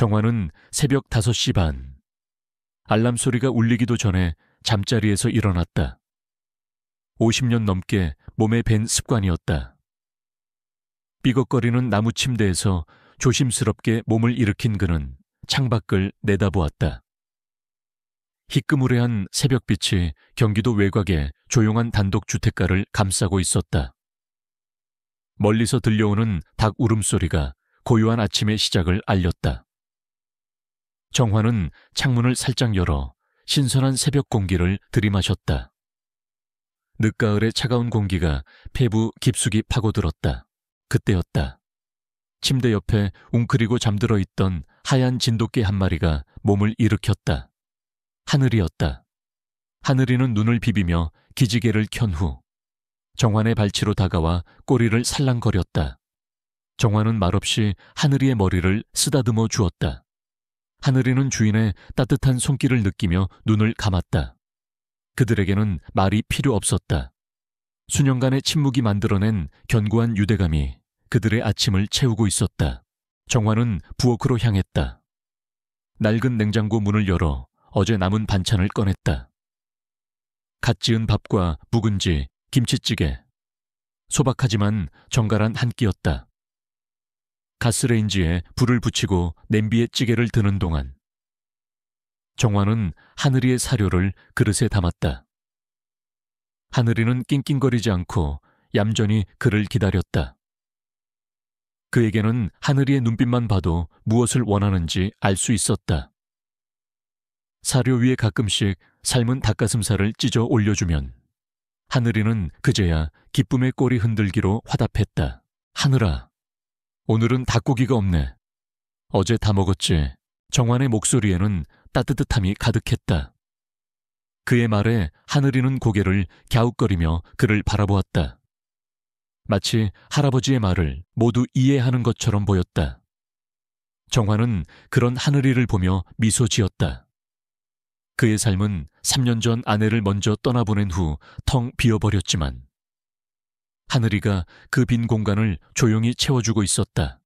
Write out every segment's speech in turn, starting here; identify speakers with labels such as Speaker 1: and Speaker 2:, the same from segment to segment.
Speaker 1: 정화는 새벽 5시 반. 알람 소리가 울리기도 전에 잠자리에서 일어났다. 50년 넘게 몸에 밴 습관이었다. 삐걱거리는 나무 침대에서 조심스럽게 몸을 일으킨 그는 창밖을 내다보았다. 희끄무레한 새벽빛이 경기도 외곽의 조용한 단독주택가를 감싸고 있었다. 멀리서 들려오는 닭 울음소리가 고요한 아침의 시작을 알렸다. 정화는 창문을 살짝 열어 신선한 새벽 공기를 들이마셨다. 늦가을의 차가운 공기가 폐부 깊숙이 파고들었다. 그때였다. 침대 옆에 웅크리고 잠들어 있던 하얀 진돗개 한 마리가 몸을 일으켰다. 하늘이었다. 하늘이는 눈을 비비며 기지개를 켠 후 정환의 발치로 다가와 꼬리를 살랑거렸다. 정환은 말없이 하늘이의 머리를 쓰다듬어 주었다. 하늘이는 주인의 따뜻한 손길을 느끼며 눈을 감았다. 그들에게는 말이 필요 없었다. 수년간의 침묵이 만들어낸 견고한 유대감이 그들의 아침을 채우고 있었다. 정환은 부엌으로 향했다. 낡은 냉장고 문을 열어 어제 남은 반찬을 꺼냈다. 갓 지은 밥과 묵은지, 김치찌개. 소박하지만 정갈한 한 끼였다. 가스레인지에 불을 붙이고 냄비에 찌개를 드는 동안 정환은 하늘이의 사료를 그릇에 담았다. 하늘이는 낑낑거리지 않고 얌전히 그를 기다렸다. 그에게는 하늘이의 눈빛만 봐도 무엇을 원하는지 알 수 있었다. 사료 위에 가끔씩 삶은 닭가슴살을 찢어 올려주면 하늘이는 그제야 기쁨의 꼬리 흔들기로 화답했다. 하늘아, 오늘은 닭고기가 없네. 어제 다 먹었지. 정환의 목소리에는 따뜻함이 가득했다. 그의 말에 하늘이는 고개를 갸웃거리며 그를 바라보았다. 마치 할아버지의 말을 모두 이해하는 것처럼 보였다. 정환은 그런 하늘이를 보며 미소 지었다. 그의 삶은 3년 전 아내를 먼저 떠나보낸 후 텅 비어버렸지만 하늘이가 그 빈 공간을 조용히 채워주고 있었다.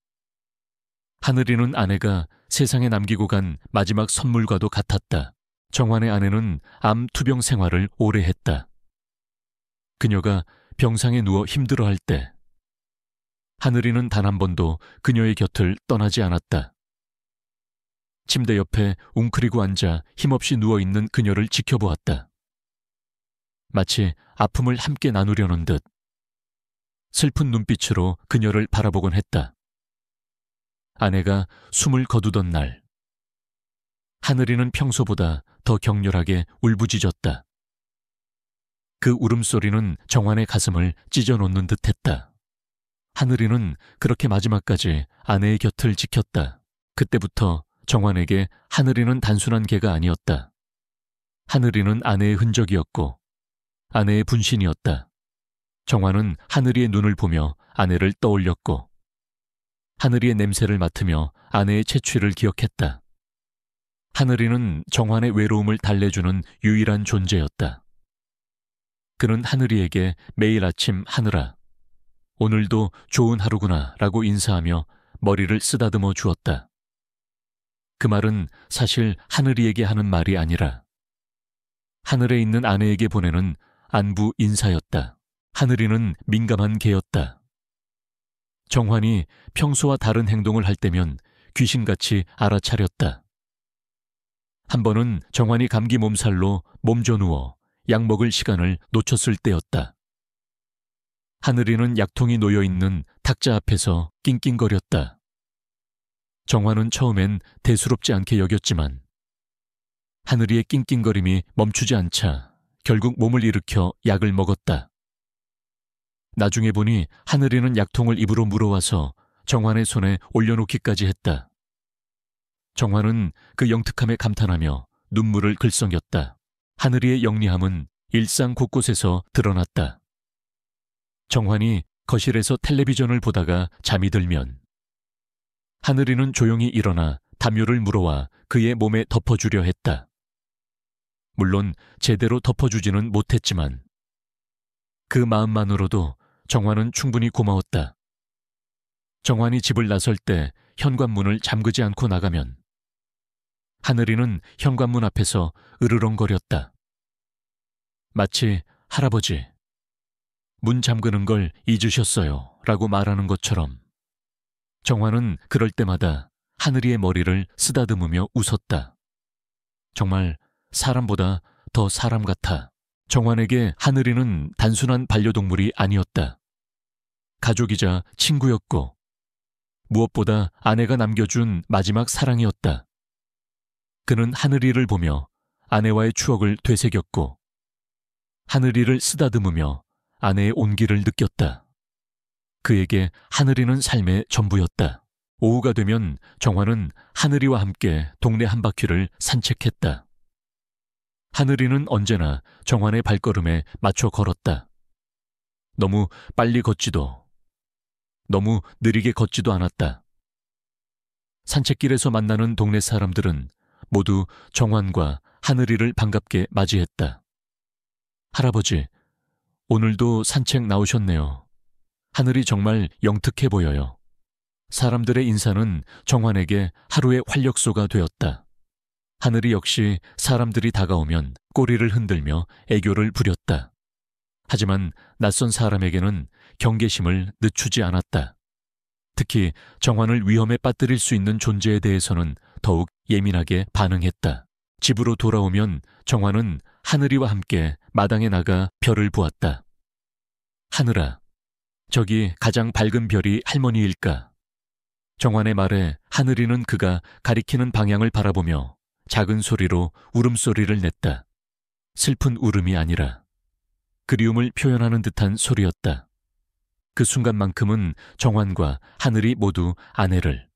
Speaker 1: 하늘이는 아내가 세상에 남기고 간 마지막 선물과도 같았다. 정환의 아내는 암 투병 생활을 오래 했다. 그녀가 병상에 누워 힘들어할 때 하늘이는 단 한 번도 그녀의 곁을 떠나지 않았다. 침대 옆에 웅크리고 앉아 힘없이 누워있는 그녀를 지켜보았다. 마치 아픔을 함께 나누려는 듯 슬픈 눈빛으로 그녀를 바라보곤 했다. 아내가 숨을 거두던 날 하늘이는 평소보다 더 격렬하게 울부짖었다. 그 울음소리는 정환의 가슴을 찢어놓는 듯했다. 하늘이는 그렇게 마지막까지 아내의 곁을 지켰다. 그때부터 정환에게 하늘이는 단순한 개가 아니었다. 하늘이는 아내의 흔적이었고 아내의 분신이었다. 정환은 하늘이의 눈을 보며 아내를 떠올렸고 하늘이의 냄새를 맡으며 아내의 채취를 기억했다. 하늘이는 정환의 외로움을 달래주는 유일한 존재였다. 그는 하늘이에게 매일 아침 하늘아, 오늘도 좋은 하루구나 라고 인사하며 머리를 쓰다듬어 주었다. 그 말은 사실 하늘이에게 하는 말이 아니라 하늘에 있는 아내에게 보내는 안부 인사였다. 하늘이는 민감한 개였다. 정환이 평소와 다른 행동을 할 때면 귀신같이 알아차렸다. 한 번은 정환이 감기 몸살로 몸져 누워 약 먹을 시간을 놓쳤을 때였다. 하늘이는 약통이 놓여있는 탁자 앞에서 낑낑거렸다. 정환은 처음엔 대수롭지 않게 여겼지만 하늘이의 낑낑거림이 멈추지 않자 결국 몸을 일으켜 약을 먹었다. 나중에 보니 하늘이는 약통을 입으로 물어와서 정환의 손에 올려놓기까지 했다. 정환은 그 영특함에 감탄하며 눈물을 글썽였다. 하늘이의 영리함은 일상 곳곳에서 드러났다. 정환이 거실에서 텔레비전을 보다가 잠이 들면 하늘이는 조용히 일어나 담요를 물어와 그의 몸에 덮어주려 했다. 물론 제대로 덮어주지는 못했지만 그 마음만으로도 정환은 충분히 고마웠다. 정환이 집을 나설 때 현관문을 잠그지 않고 나가면 하늘이는 현관문 앞에서 으르렁거렸다. 마치 할아버지, 문 잠그는 걸 잊으셨어요 라고 말하는 것처럼. 정화는 그럴 때마다 하늘이의 머리를 쓰다듬으며 웃었다. 정말 사람보다 더 사람 같아. 정환에게 하늘이는 단순한 반려동물이 아니었다. 가족이자 친구였고 무엇보다 아내가 남겨준 마지막 사랑이었다. 그는 하늘이를 보며 아내와의 추억을 되새겼고 하늘이를 쓰다듬으며 아내의 온기를 느꼈다. 그에게 하늘이는 삶의 전부였다. 오후가 되면 정환은 하늘이와 함께 동네 한 바퀴를 산책했다. 하늘이는 언제나 정환의 발걸음에 맞춰 걸었다. 너무 빨리 걷지도 너무 느리게 걷지도 않았다. 산책길에서 만나는 동네 사람들은 모두 정환과 하늘이를 반갑게 맞이했다. 할아버지, 오늘도 산책 나오셨네요. 하늘이 정말 영특해 보여요. 사람들의 인사는 정환에게 하루의 활력소가 되었다. 하늘이 역시 사람들이 다가오면 꼬리를 흔들며 애교를 부렸다. 하지만 낯선 사람에게는 경계심을 늦추지 않았다. 특히 정환을 위험에 빠뜨릴 수 있는 존재에 대해서는 더욱 예민하게 반응했다. 집으로 돌아오면 정환은 하늘이와 함께 마당에 나가 별을 보았다. 하늘아, 저기 가장 밝은 별이 할머니일까? 정환의 말에 하늘이는 그가 가리키는 방향을 바라보며 작은 소리로 울음소리를 냈다. 슬픈 울음이 아니라 그리움을 표현하는 듯한 소리였다. 그 순간만큼은 정환과 하늘이 모두 아내를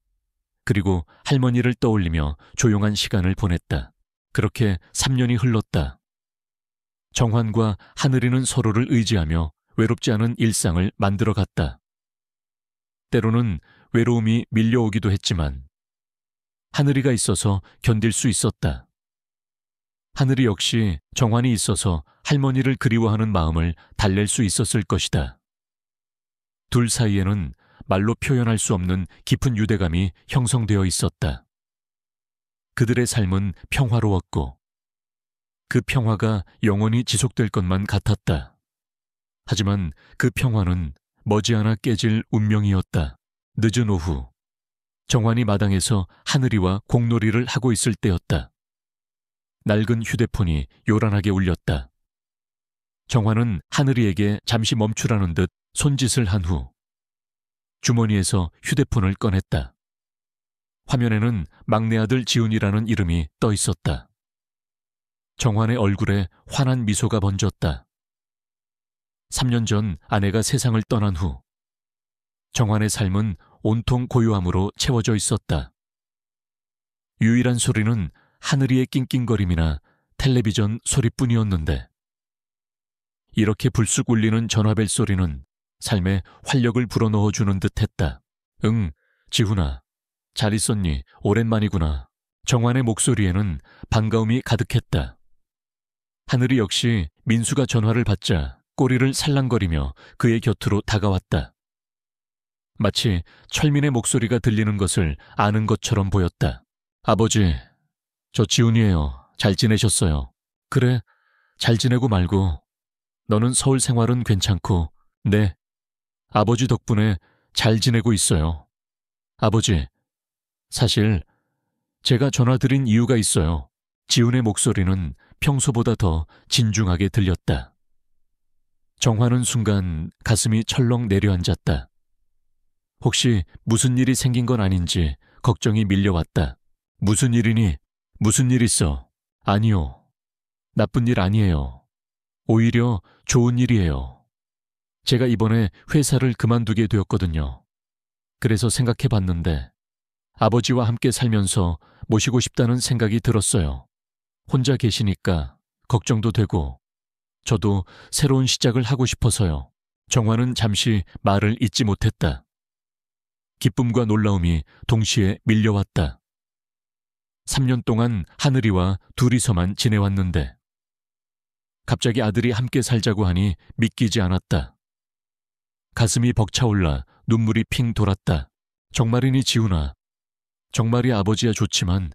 Speaker 1: 그리고 할머니를 떠올리며 조용한 시간을 보냈다. 그렇게 3년이 흘렀다. 정환과 하늘이는 서로를 의지하며 외롭지 않은 일상을 만들어갔다. 때로는 외로움이 밀려오기도 했지만 하늘이가 있어서 견딜 수 있었다. 하늘이 역시 정환이 있어서 할머니를 그리워하는 마음을 달랠 수 있었을 것이다. 둘 사이에는 말로 표현할 수 없는 깊은 유대감이 형성되어 있었다. 그들의 삶은 평화로웠고 그 평화가 영원히 지속될 것만 같았다. 하지만 그 평화는 머지않아 깨질 운명이었다. 늦은 오후, 정환이 마당에서 하늘이와 공놀이를 하고 있을 때였다. 낡은 휴대폰이 요란하게 울렸다. 정환은 하늘이에게 잠시 멈추라는 듯 손짓을 한 후 주머니에서 휴대폰을 꺼냈다. 화면에는 막내 아들 지훈이라는 이름이 떠 있었다. 정환의 얼굴에 환한 미소가 번졌다. 3년 전 아내가 세상을 떠난 후 정환의 삶은 온통 고요함으로 채워져 있었다. 유일한 소리는 하늘이의 낑낑거림이나 텔레비전 소리뿐이었는데 이렇게 불쑥 울리는 전화벨 소리는 삶에 활력을 불어넣어주는 듯했다. 응, 지훈아. 잘 있었니? 오랜만이구나. 정환의 목소리에는 반가움이 가득했다. 하늘이 역시 민수가 전화를 받자 꼬리를 살랑거리며 그의 곁으로 다가왔다. 마치 철민의 목소리가 들리는 것을 아는 것처럼 보였다. 아버지, 저 지훈이에요. 잘 지내셨어요? 그래, 잘 지내고 말고. 너는 서울 생활은 괜찮고, 네, 아버지 덕분에 잘 지내고 있어요. 아버지, 사실 제가 전화드린 이유가 있어요. 지훈의 목소리는 평소보다 더 진중하게 들렸다. 정환은 순간 가슴이 철렁 내려앉았다. 혹시 무슨 일이 생긴 건 아닌지 걱정이 밀려왔다. 무슨 일이니? 무슨 일 있어? 아니요. 나쁜 일 아니에요. 오히려 좋은 일이에요. 제가 이번에 회사를 그만두게 되었거든요. 그래서 생각해 봤는데 아버지와 함께 살면서 모시고 싶다는 생각이 들었어요. 혼자 계시니까 걱정도 되고 저도 새로운 시작을 하고 싶어서요. 정환은 잠시 말을 잇지 못했다. 기쁨과 놀라움이 동시에 밀려왔다. 3년 동안 하늘이와 둘이서만 지내왔는데 갑자기 아들이 함께 살자고 하니 믿기지 않았다. 가슴이 벅차올라 눈물이 핑 돌았다. 정말이니 지훈아. 정말이 아버지야 좋지만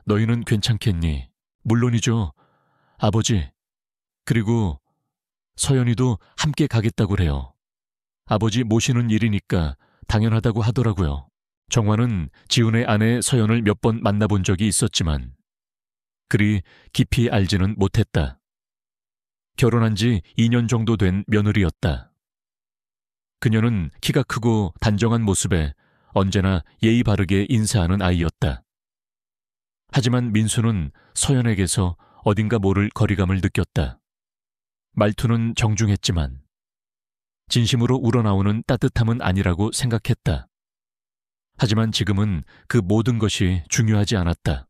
Speaker 1: 너희는 괜찮겠니? 물론이죠. 아버지. 그리고 서연이도 함께 가겠다고 그래요. 아버지 모시는 일이니까 당연하다고 하더라고요. 정화는 지훈의 아내 서연을 몇 번 만나본 적이 있었지만 그리 깊이 알지는 못했다. 결혼한 지 2년 정도 된 며느리였다. 그녀는 키가 크고 단정한 모습에 언제나 예의 바르게 인사하는 아이였다. 하지만 민수는 서연에게서 어딘가 모를 거리감을 느꼈다. 말투는 정중했지만 진심으로 우러나오는 따뜻함은 아니라고 생각했다. 하지만 지금은 그 모든 것이 중요하지 않았다.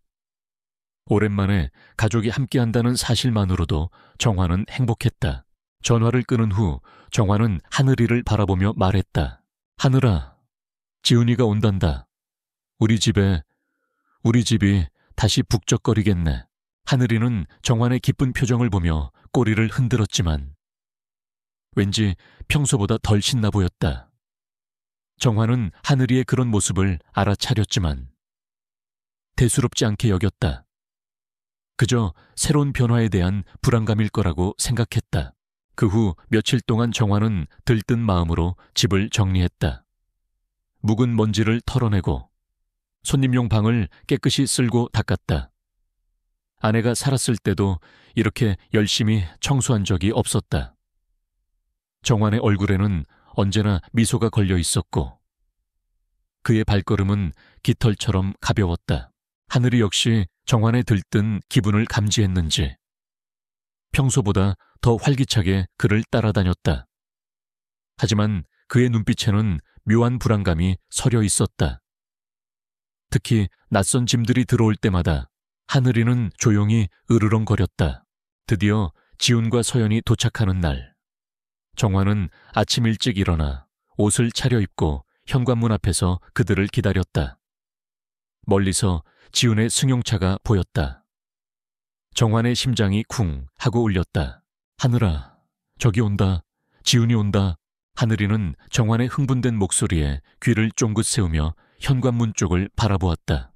Speaker 1: 오랜만에 가족이 함께한다는 사실만으로도 정화는 행복했다. 전화를 끊은 후 정화는 하늘이를 바라보며 말했다. 하늘아, 지훈이가 온단다. 우리 집이 다시 북적거리겠네. 하늘이는 정환의 기쁜 표정을 보며 꼬리를 흔들었지만 왠지 평소보다 덜 신나 보였다. 정환은 하늘이의 그런 모습을 알아차렸지만 대수롭지 않게 여겼다. 그저 새로운 변화에 대한 불안감일 거라고 생각했다. 그 후 며칠 동안 정환은 들뜬 마음으로 집을 정리했다. 묵은 먼지를 털어내고 손님용 방을 깨끗이 쓸고 닦았다. 아내가 살았을 때도 이렇게 열심히 청소한 적이 없었다. 정환의 얼굴에는 언제나 미소가 걸려 있었고 그의 발걸음은 깃털처럼 가벼웠다. 하늘이 역시 정환에 들뜬 기분을 감지했는지 평소보다 더 활기차게 그를 따라다녔다. 하지만 그의 눈빛에는 묘한 불안감이 서려 있었다. 특히 낯선 짐들이 들어올 때마다 하늘이는 조용히 으르렁거렸다. 드디어 지훈과 서연이 도착하는 날, 정환은 아침 일찍 일어나 옷을 차려입고 현관문 앞에서 그들을 기다렸다. 멀리서 지훈의 승용차가 보였다. 정환의 심장이 쿵 하고 울렸다. 하늘아, 저기 온다. 지훈이 온다. 하늘이는 정환의 흥분된 목소리에 귀를 쫑긋 세우며 현관문 쪽을 바라보았다.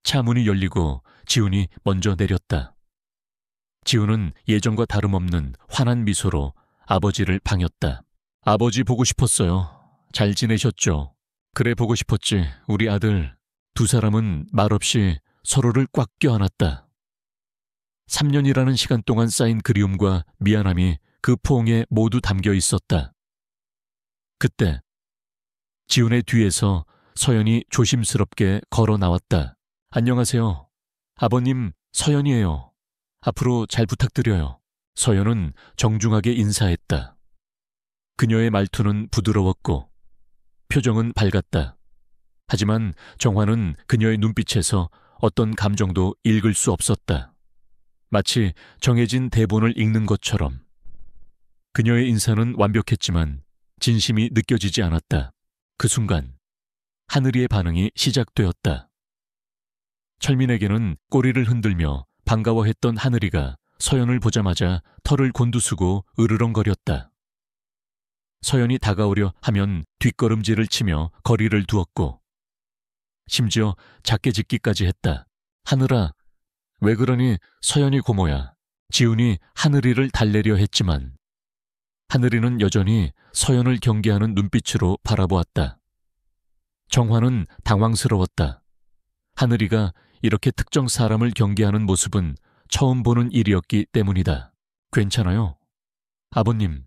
Speaker 1: 차 문이 열리고 지훈이 먼저 내렸다. 지훈은 예전과 다름없는 환한 미소로 아버지를 반겼다. 아버지 보고 싶었어요. 잘 지내셨죠? 그래 보고 싶었지. 우리 아들. 두 사람은 말없이 서로를 꽉 껴안았다. 3년이라는 시간 동안 쌓인 그리움과 미안함이 그 포옹에 모두 담겨 있었다. 그때 지훈의 뒤에서 서연이 조심스럽게 걸어 나왔다. 안녕하세요. 아버님, 서연이에요. 앞으로 잘 부탁드려요. 서연은 정중하게 인사했다. 그녀의 말투는 부드러웠고 표정은 밝았다. 하지만 정환은 그녀의 눈빛에서 어떤 감정도 읽을 수 없었다. 마치 정해진 대본을 읽는 것처럼. 그녀의 인사는 완벽했지만 진심이 느껴지지 않았다. 그 순간 하늘이의 반응이 시작되었다. 철민에게는 꼬리를 흔들며 반가워했던 하늘이가 서연을 보자마자 털을 곤두쓰고 으르렁거렸다. 서연이 다가오려 하면 뒷걸음질을 치며 거리를 두었고 심지어 작게 짖기까지 했다. 하늘아, 왜 그러니? 서연이 고모야. 지훈이 하늘이를 달래려 했지만 하늘이는 여전히 서연을 경계하는 눈빛으로 바라보았다. 정환은 당황스러웠다. 하늘이가 이렇게 특정 사람을 경계하는 모습은 처음 보는 일이었기 때문이다. 괜찮아요? 아버님,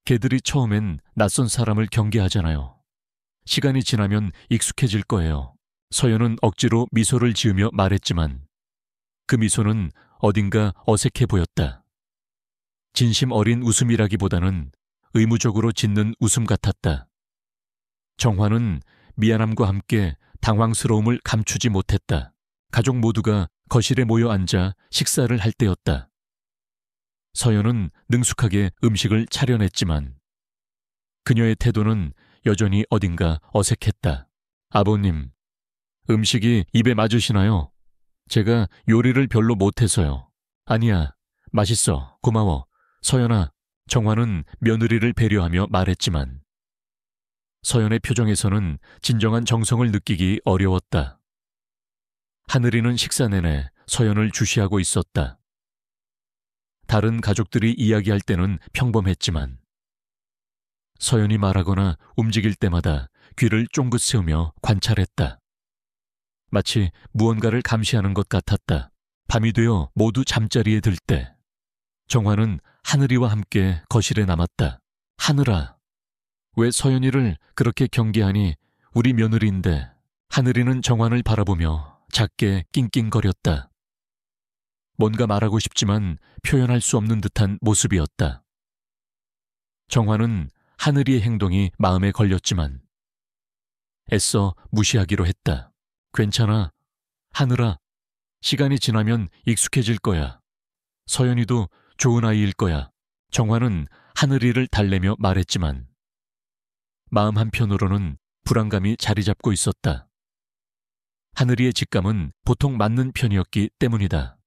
Speaker 1: 걔들이 처음엔 낯선 사람을 경계하잖아요. 시간이 지나면 익숙해질 거예요. 서연은 억지로 미소를 지으며 말했지만 그 미소는 어딘가 어색해 보였다. 진심 어린 웃음이라기보다는 의무적으로 짓는 웃음 같았다. 정환은 미안함과 함께 당황스러움을 감추지 못했다. 가족 모두가 거실에 모여 앉아 식사를 할 때였다. 서연은 능숙하게 음식을 차려냈지만 그녀의 태도는 여전히 어딘가 어색했다. 아버님, 음식이 입에 맞으시나요? 제가 요리를 별로 못해서요. 아니야, 맛있어. 고마워. 서연아, 정환은 며느리를 배려하며 말했지만 서연의 표정에서는 진정한 정성을 느끼기 어려웠다. 하늘이는 식사 내내 서연을 주시하고 있었다. 다른 가족들이 이야기할 때는 평범했지만 서연이 말하거나 움직일 때마다 귀를 쫑긋 세우며 관찰했다. 마치 무언가를 감시하는 것 같았다. 밤이 되어 모두 잠자리에 들 때 정화는 하늘이와 함께 거실에 남았다. 하늘아, 왜 서연이를 그렇게 경계하니? 우리 며느리인데. 하늘이는 정환을 바라보며 작게 낑낑거렸다. 뭔가 말하고 싶지만 표현할 수 없는 듯한 모습이었다. 정환은 하늘이의 행동이 마음에 걸렸지만 애써 무시하기로 했다. 괜찮아. 하늘아, 시간이 지나면 익숙해질 거야. 서연이도 좋은 아이일 거야. 정환은 하늘이를 달래며 말했지만 마음 한편으로는 불안감이 자리 잡고 있었다. 하늘이의 직감은 보통 맞는 편이었기 때문이다.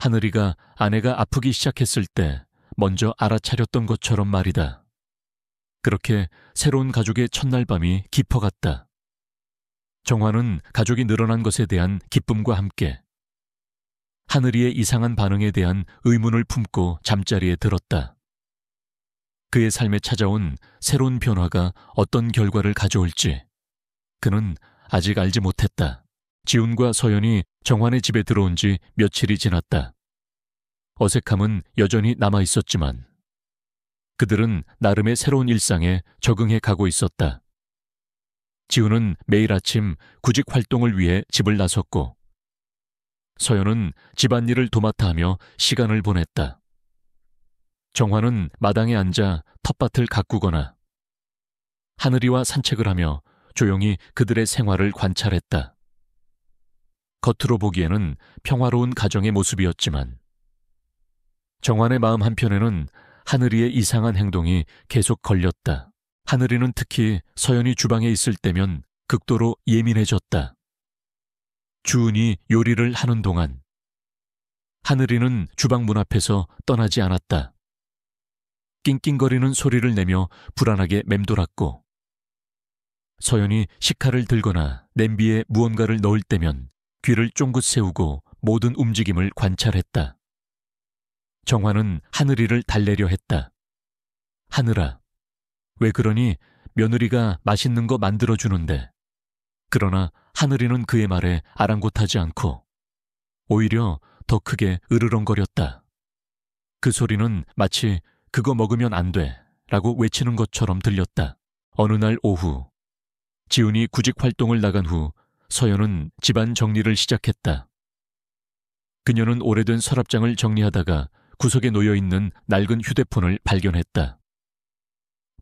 Speaker 1: 하늘이가 아내가 아프기 시작했을 때 먼저 알아차렸던 것처럼 말이다. 그렇게 새로운 가족의 첫날 밤이 깊어갔다. 정화는 가족이 늘어난 것에 대한 기쁨과 함께 하늘이의 이상한 반응에 대한 의문을 품고 잠자리에 들었다. 그의 삶에 찾아온 새로운 변화가 어떤 결과를 가져올지 그는 아직 알지 못했다. 지훈과 서연이 정환의 집에 들어온 지 며칠이 지났다. 어색함은 여전히 남아있었지만 그들은 나름의 새로운 일상에 적응해 가고 있었다. 지훈은 매일 아침 구직 활동을 위해 집을 나섰고 서연은 집안일을 도맡아 하며 시간을 보냈다. 정환은 마당에 앉아 텃밭을 가꾸거나 하늘이와 산책을 하며 조용히 그들의 생활을 관찰했다. 겉으로 보기에는 평화로운 가정의 모습이었지만 정환의 마음 한편에는 하늘이의 이상한 행동이 계속 걸렸다. 하늘이는 특히 서연이 주방에 있을 때면 극도로 예민해졌다. 주은이 요리를 하는 동안 하늘이는 주방 문 앞에서 떠나지 않았다. 낑낑거리는 소리를 내며 불안하게 맴돌았고 서연이 식칼을 들거나 냄비에 무언가를 넣을 때면 귀를 쫑긋 세우고 모든 움직임을 관찰했다. 정화는 하늘이를 달래려 했다. 하늘아, 왜 그러니? 며느리가 맛있는 거 만들어주는데. 그러나 하늘이는 그의 말에 아랑곳하지 않고 오히려 더 크게 으르렁거렸다. 그 소리는 마치 그거 먹으면 안 돼 라고 외치는 것처럼 들렸다. 어느 날 오후 지훈이 구직 활동을 나간 후 서연은 집안 정리를 시작했다. 그녀는 오래된 서랍장을 정리하다가 구석에 놓여있는 낡은 휴대폰을 발견했다.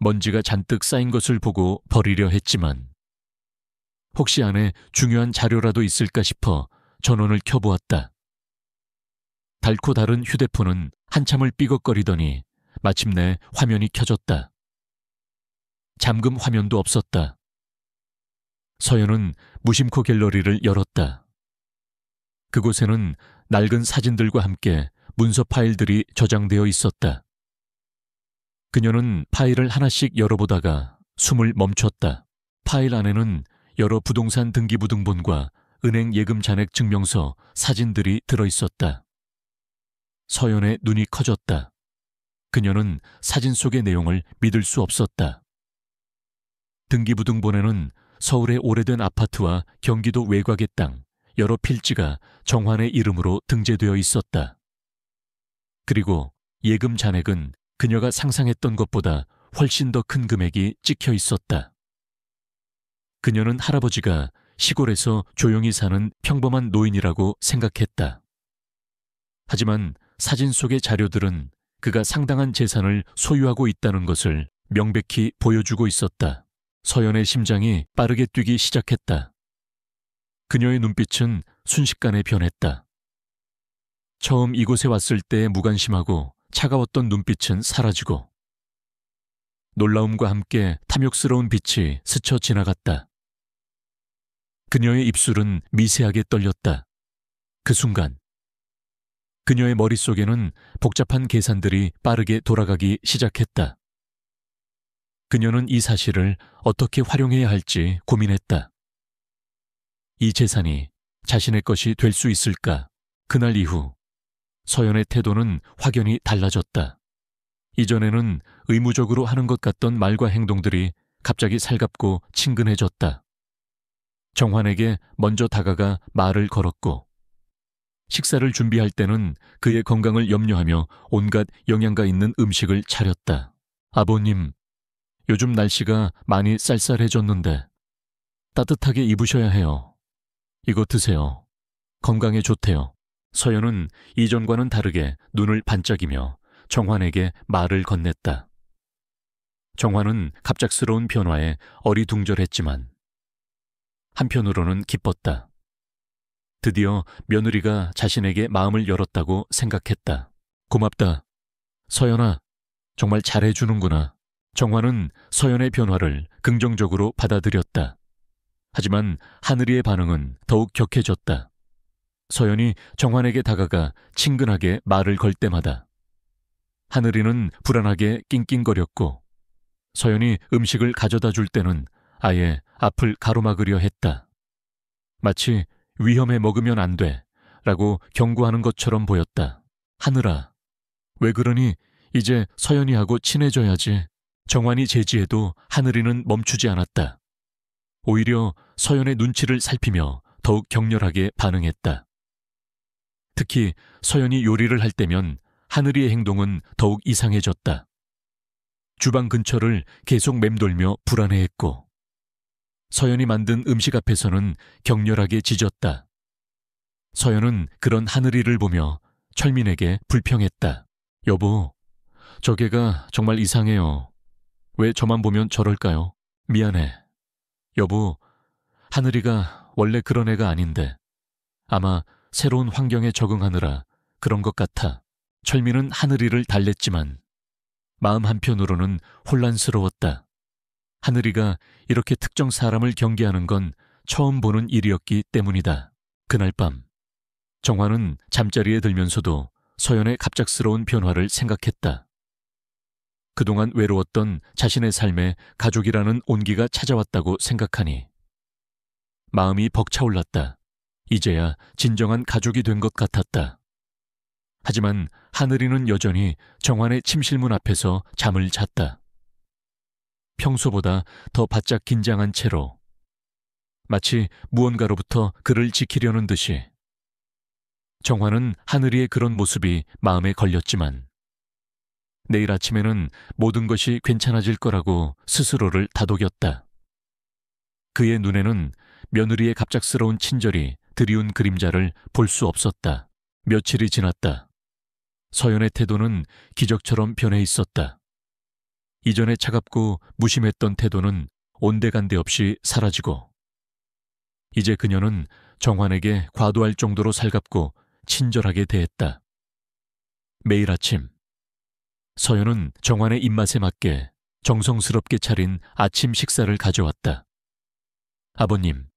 Speaker 1: 먼지가 잔뜩 쌓인 것을 보고 버리려 했지만 혹시 안에 중요한 자료라도 있을까 싶어 전원을 켜보았다. 닳고 다른 휴대폰은 한참을 삐걱거리더니 마침내 화면이 켜졌다. 잠금 화면도 없었다. 서연은 무심코 갤러리를 열었다. 그곳에는 낡은 사진들과 함께 문서 파일들이 저장되어 있었다. 그녀는 파일을 하나씩 열어보다가 숨을 멈췄다. 파일 안에는 여러 부동산 등기부등본과 은행 예금 잔액 증명서, 사진들이 들어있었다. 서연의 눈이 커졌다. 그녀는 사진 속의 내용을 믿을 수 없었다. 등기부등본에는 서울의 오래된 아파트와 경기도 외곽의 땅, 여러 필지가 정환의 이름으로 등재되어 있었다. 그리고 예금 잔액은 그녀가 상상했던 것보다 훨씬 더 큰 금액이 찍혀 있었다. 그녀는 할아버지가 시골에서 조용히 사는 평범한 노인이라고 생각했다. 하지만 사진 속의 자료들은 그가 상당한 재산을 소유하고 있다는 것을 명백히 보여주고 있었다. 서연의 심장이 빠르게 뛰기 시작했다. 그녀의 눈빛은 순식간에 변했다. 처음 이곳에 왔을 때의 무관심하고 차가웠던 눈빛은 사라지고 놀라움과 함께 탐욕스러운 빛이 스쳐 지나갔다. 그녀의 입술은 미세하게 떨렸다. 그 순간 그녀의 머릿속에는 복잡한 계산들이 빠르게 돌아가기 시작했다. 그녀는 이 사실을 어떻게 활용해야 할지 고민했다. 이 재산이 자신의 것이 될 수 있을까? 그날 이후 서연의 태도는 확연히 달라졌다. 이전에는 의무적으로 하는 것 같던 말과 행동들이 갑자기 살갑고 친근해졌다. 정환에게 먼저 다가가 말을 걸었고, 식사를 준비할 때는 그의 건강을 염려하며 온갖 영양가 있는 음식을 차렸다. 아버님, 요즘 날씨가 많이 쌀쌀해졌는데 따뜻하게 입으셔야 해요. 이거 드세요. 건강에 좋대요. 서연은 이전과는 다르게 눈을 반짝이며 정환에게 말을 건넸다. 정환은 갑작스러운 변화에 어리둥절했지만 한편으로는 기뻤다. 드디어 며느리가 자신에게 마음을 열었다고 생각했다. 고맙다. 서연아, 정말 잘해주는구나. 정환은 서연의 변화를 긍정적으로 받아들였다. 하지만 하늘이의 반응은 더욱 격해졌다. 서연이 정환에게 다가가 친근하게 말을 걸 때마다 하늘이는 불안하게 낑낑거렸고, 서연이 음식을 가져다 줄 때는 아예 앞을 가로막으려 했다. 마치 위험해 먹으면 안 돼 라고 경고하는 것처럼 보였다. 하늘아, 왜 그러니? 이제 서연이하고 친해져야지. 정환이 제지해도 하늘이는 멈추지 않았다. 오히려 서연의 눈치를 살피며 더욱 격렬하게 반응했다. 특히 서연이 요리를 할 때면 하늘이의 행동은 더욱 이상해졌다. 주방 근처를 계속 맴돌며 불안해했고, 서연이 만든 음식 앞에서는 격렬하게 짖었다. 서연은 그런 하늘이를 보며 철민에게 불평했다. 여보, 저 개가 정말 이상해요. 왜 저만 보면 저럴까요? 미안해. 여보, 하늘이가 원래 그런 애가 아닌데 아마 새로운 환경에 적응하느라 그런 것 같아. 철민은 하늘이를 달랬지만 마음 한편으로는 혼란스러웠다. 하늘이가 이렇게 특정 사람을 경계하는 건 처음 보는 일이었기 때문이다. 그날 밤 정환은 잠자리에 들면서도 서연의 갑작스러운 변화를 생각했다. 그동안 외로웠던 자신의 삶에 가족이라는 온기가 찾아왔다고 생각하니 마음이 벅차올랐다. 이제야 진정한 가족이 된 것 같았다. 하지만 하늘이는 여전히 정환의 침실문 앞에서 잠을 잤다. 평소보다 더 바짝 긴장한 채로, 마치 무언가로부터 그를 지키려는 듯이. 정환은 하늘이의 그런 모습이 마음에 걸렸지만 내일 아침에는 모든 것이 괜찮아질 거라고 스스로를 다독였다. 그의 눈에는 며느리의 갑작스러운 친절이 드리운 그림자를 볼 수 없었다. 며칠이 지났다. 서연의 태도는 기적처럼 변해 있었다. 이전에 차갑고 무심했던 태도는 온데간데 없이 사라지고, 이제 그녀는 정환에게 과도할 정도로 살갑고 친절하게 대했다. 매일 아침 서연은 정환의 입맛에 맞게 정성스럽게 차린 아침 식사를 가져왔다. 아버님,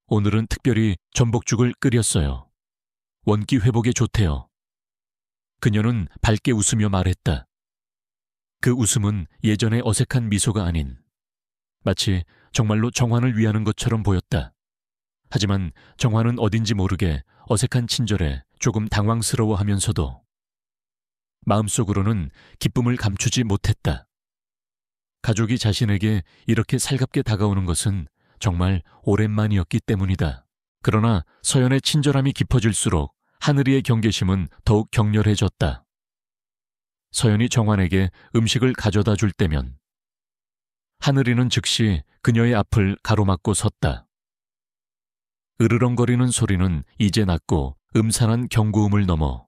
Speaker 1: 오늘은 특별히 전복죽을 끓였어요. 원기 회복에 좋대요. 그녀는 밝게 웃으며 말했다. 그 웃음은 예전의 어색한 미소가 아닌 마치 정말로 정환을 위하는 것처럼 보였다. 하지만 정환은 어딘지 모르게 어색한 친절에 조금 당황스러워하면서도 마음속으로는 기쁨을 감추지 못했다. 가족이 자신에게 이렇게 살갑게 다가오는 것은 정말 오랜만이었기 때문이다. 그러나 서연의 친절함이 깊어질수록 하늘이의 경계심은 더욱 격렬해졌다. 서연이 정환에게 음식을 가져다 줄 때면 하늘이는 즉시 그녀의 앞을 가로막고 섰다. 으르렁거리는 소리는 이제 낮고 음산한 경고음을 넘어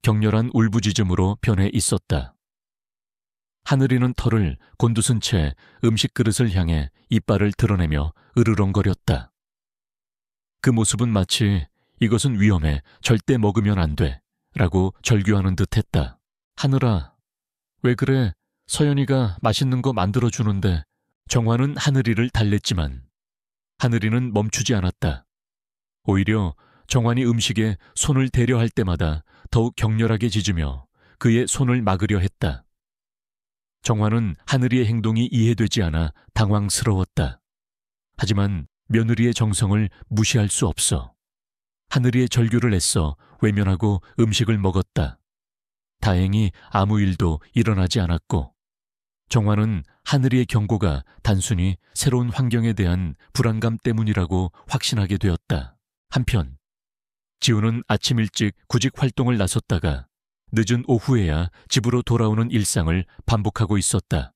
Speaker 1: 격렬한 울부짖음으로 변해 있었다. 하늘이는 털을 곤두선 채 음식 그릇을 향해 이빨을 드러내며 으르렁거렸다. 그 모습은 마치 이것은 위험해, 절대 먹으면 안 돼 라고 절규하는 듯했다. 하늘아, 왜 그래? 서연이가 맛있는 거 만들어주는데. 정환은 하늘이를 달랬지만 하늘이는 멈추지 않았다. 오히려 정환이 음식에 손을 대려 할 때마다 더욱 격렬하게 짖으며 그의 손을 막으려 했다. 정환은 하늘이의 행동이 이해되지 않아 당황스러웠다. 하지만 며느리의 정성을 무시할 수 없어. 하늘이의 절규를 애써 외면하고 음식을 먹었다. 다행히 아무 일도 일어나지 않았고 정화는 하늘이의 경고가 단순히 새로운 환경에 대한 불안감 때문이라고 확신하게 되었다. 한편 지우는 아침 일찍 구직 활동을 나섰다가 늦은 오후에야 집으로 돌아오는 일상을 반복하고 있었다.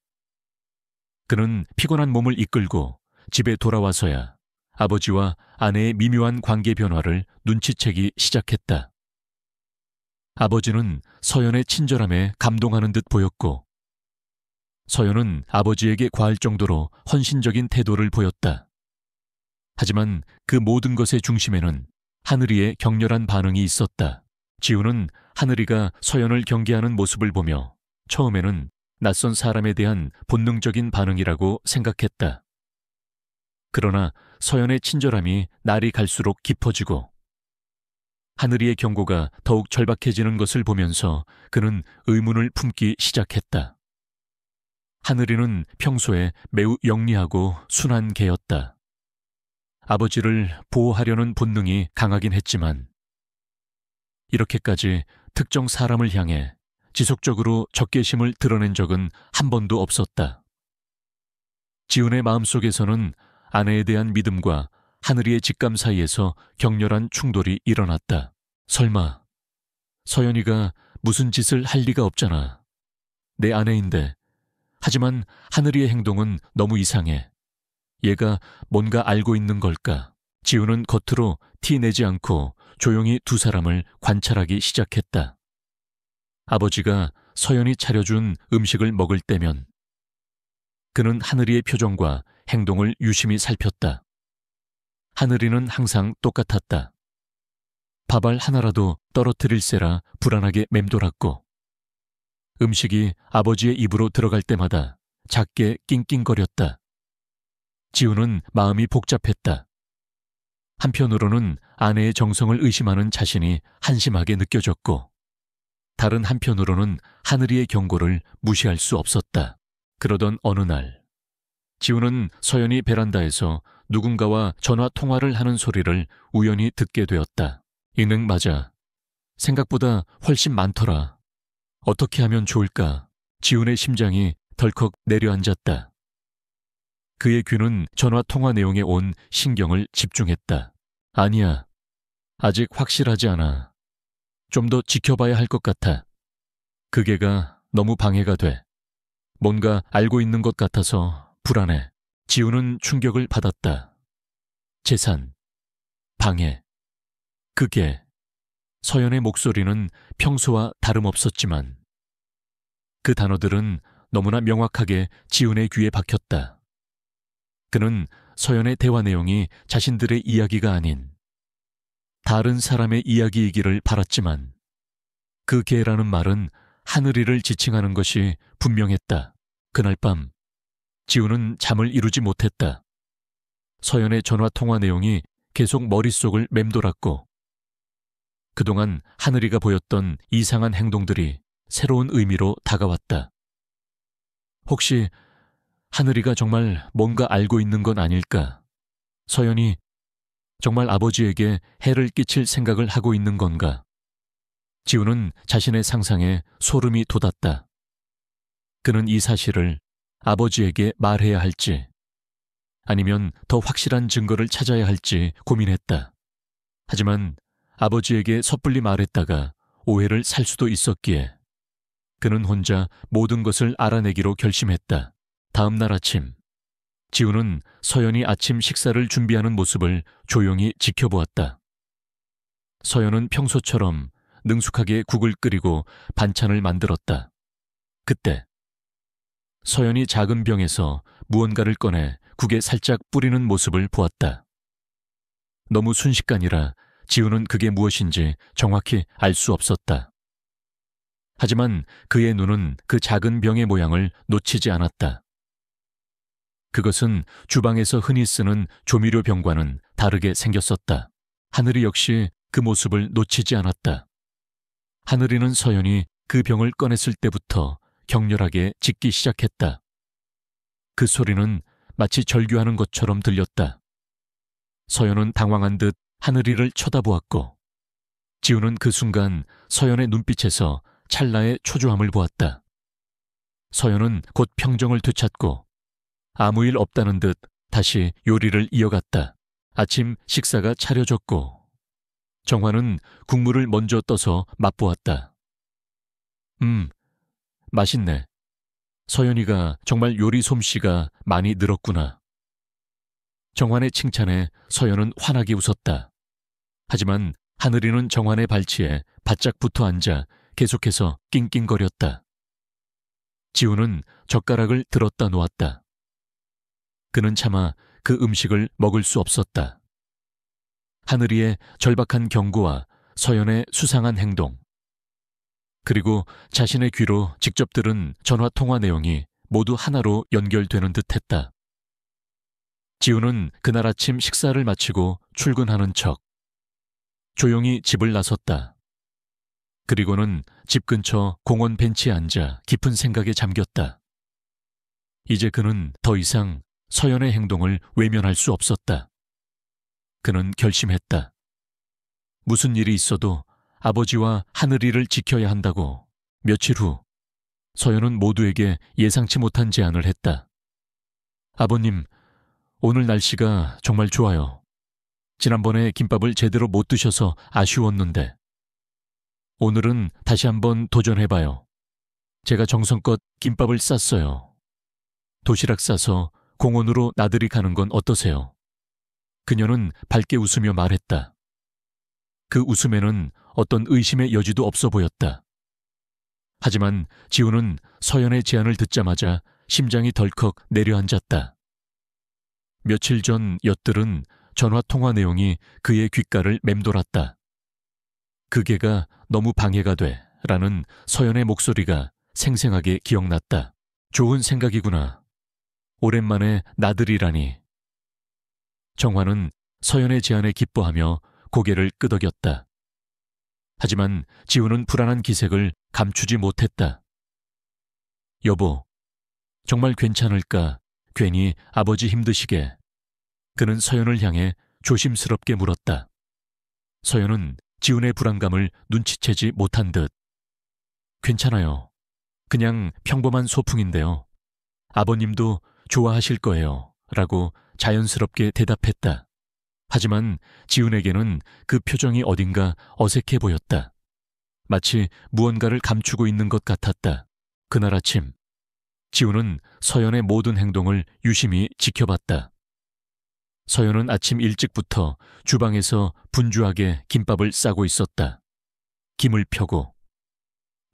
Speaker 1: 그는 피곤한 몸을 이끌고 집에 돌아와서야 아버지와 아내의 미묘한 관계 변화를 눈치채기 시작했다. 아버지는 서연의 친절함에 감동하는 듯 보였고 서연은 아버지에게 과할 정도로 헌신적인 태도를 보였다. 하지만 그 모든 것의 중심에는 하늘이의 격렬한 반응이 있었다. 지우는 하늘이가 서연을 경계하는 모습을 보며 처음에는 낯선 사람에 대한 본능적인 반응이라고 생각했다. 그러나 서연의 친절함이 날이 갈수록 깊어지고 하늘이의 경고가 더욱 절박해지는 것을 보면서 그는 의문을 품기 시작했다. 하늘이는 평소에 매우 영리하고 순한 개였다. 아버지를 보호하려는 본능이 강하긴 했지만 이렇게까지 특정 사람을 향해 지속적으로 적개심을 드러낸 적은 한 번도 없었다. 지훈의 마음속에서는 아내에 대한 믿음과 하늘이의 직감 사이에서 격렬한 충돌이 일어났다. 설마 서연이가 무슨 짓을 할 리가 없잖아. 내 아내인데. 하지만 하늘이의 행동은 너무 이상해. 얘가 뭔가 알고 있는 걸까? 지훈은 겉으로 티 내지 않고 조용히 두 사람을 관찰하기 시작했다. 아버지가 서연이 차려준 음식을 먹을 때면 그는 하늘이의 표정과 행동을 유심히 살폈다. 하늘이는 항상 똑같았다. 밥알 하나라도 떨어뜨릴세라 불안하게 맴돌았고 음식이 아버지의 입으로 들어갈 때마다 작게 낑낑거렸다. 지우는 마음이 복잡했다. 한편으로는 아내의 정성을 의심하는 자신이 한심하게 느껴졌고 다른 한편으로는 하늘이의 경고를 무시할 수 없었다. 그러던 어느 날 지우는 서연이 베란다에서 누군가와 전화 통화를 하는 소리를 우연히 듣게 되었다. 이능 맞아. 생각보다 훨씬 많더라. 어떻게 하면 좋을까? 지훈의 심장이 덜컥 내려앉았다. 그의 귀는 전화 통화 내용에 온 신경을 집중했다. 아니야. 아직 확실하지 않아. 좀 더 지켜봐야 할 것 같아. 그 개가 너무 방해가 돼. 뭔가 알고 있는 것 같아서 불안해. 지우는 충격을 받았다. 재산, 방해, 그 개. 서연의 목소리는 평소와 다름없었지만 그 단어들은 너무나 명확하게 지훈의 귀에 박혔다. 그는 서연의 대화 내용이 자신들의 이야기가 아닌 다른 사람의 이야기이기를 바랐지만 그 개라는 말은 하늘이를 지칭하는 것이 분명했다. 그날 밤 지훈은 잠을 이루지 못했다. 서연의 전화 통화 내용이 계속 머릿속을 맴돌았고 그동안 하늘이가 보였던 이상한 행동들이 새로운 의미로 다가왔다. 혹시 하늘이가 정말 뭔가 알고 있는 건 아닐까? 서연이 정말 아버지에게 해를 끼칠 생각을 하고 있는 건가? 지우는 자신의 상상에 소름이 돋았다. 그는 이 사실을 아버지에게 말해야 할지 아니면 더 확실한 증거를 찾아야 할지 고민했다. 하지만 아버지에게 섣불리 말했다가 오해를 살 수도 있었기에 그는 혼자 모든 것을 알아내기로 결심했다. 다음 날 아침 지우는 서연이 아침 식사를 준비하는 모습을 조용히 지켜보았다. 서연은 평소처럼 능숙하게 국을 끓이고 반찬을 만들었다. 그때 서연이 작은 병에서 무언가를 꺼내 국에 살짝 뿌리는 모습을 보았다. 너무 순식간이라 지우는 그게 무엇인지 정확히 알 수 없었다. 하지만 그의 눈은 그 작은 병의 모양을 놓치지 않았다. 그것은 주방에서 흔히 쓰는 조미료 병과는 다르게 생겼었다. 하늘이 역시 그 모습을 놓치지 않았다. 하늘이는 서연이 그 병을 꺼냈을 때부터 격렬하게 짖기 시작했다. 그 소리는 마치 절규하는 것처럼 들렸다. 서연은 당황한 듯 하늘이를 쳐다보았고 지우는 그 순간 서연의 눈빛에서 찰나의 초조함을 보았다. 서연은 곧 평정을 되찾고 아무 일 없다는 듯 다시 요리를 이어갔다. 아침 식사가 차려졌고 정화는 국물을 먼저 떠서 맛보았다. 맛있네. 서연이가 정말 요리 솜씨가 많이 늘었구나. 정환의 칭찬에 서연은 환하게 웃었다. 하지만 하늘이는 정환의 발치에 바짝 붙어 앉아 계속해서 낑낑거렸다. 지우는 젓가락을 들었다 놓았다. 그는 차마 그 음식을 먹을 수 없었다. 하늘이의 절박한 경고와 서연의 수상한 행동, 그리고 자신의 귀로 직접 들은 전화통화 내용이 모두 하나로 연결되는 듯했다. 지우는 그날 아침 식사를 마치고 출근하는 척 조용히 집을 나섰다. 그리고는 집 근처 공원 벤치에 앉아 깊은 생각에 잠겼다. 이제 그는 더 이상 서연의 행동을 외면할 수 없었다. 그는 결심했다. 무슨 일이 있어도 아버지와 하늘이를 지켜야 한다고. 며칠 후 서연은 모두에게 예상치 못한 제안을 했다. 아버님, 오늘 날씨가 정말 좋아요. 지난번에 김밥을 제대로 못 드셔서 아쉬웠는데 오늘은 다시 한번 도전해봐요. 제가 정성껏 김밥을 쌌어요. 도시락 싸서 공원으로 나들이 가는 건 어떠세요? 그녀는 밝게 웃으며 말했다. 그 웃음에는 어떤 의심의 여지도 없어 보였다. 하지만 지우는 서연의 제안을 듣자마자 심장이 덜컥 내려앉았다. 며칠 전 엿들은 전화통화 내용이 그의 귓가를 맴돌았다. 그게가 너무 방해가 돼 라는 서연의 목소리가 생생하게 기억났다. 좋은 생각이구나. 오랜만에 나들이라니. 정화는 서연의 제안에 기뻐하며 고개를 끄덕였다. 하지만 지우는 불안한 기색을 감추지 못했다. 여보, 정말 괜찮을까? 괜히 아버지 힘드시게. 그는 서연을 향해 조심스럽게 물었다. 서연은 지훈의 불안감을 눈치채지 못한 듯. 괜찮아요. 그냥 평범한 소풍인데요. 아버님도 좋아하실 거예요. 라고 자연스럽게 대답했다. 하지만 지훈에게는 그 표정이 어딘가 어색해 보였다. 마치 무언가를 감추고 있는 것 같았다. 그날 아침, 지훈은 서연의 모든 행동을 유심히 지켜봤다. 서연은 아침 일찍부터 주방에서 분주하게 김밥을 싸고 있었다. 김을 펴고,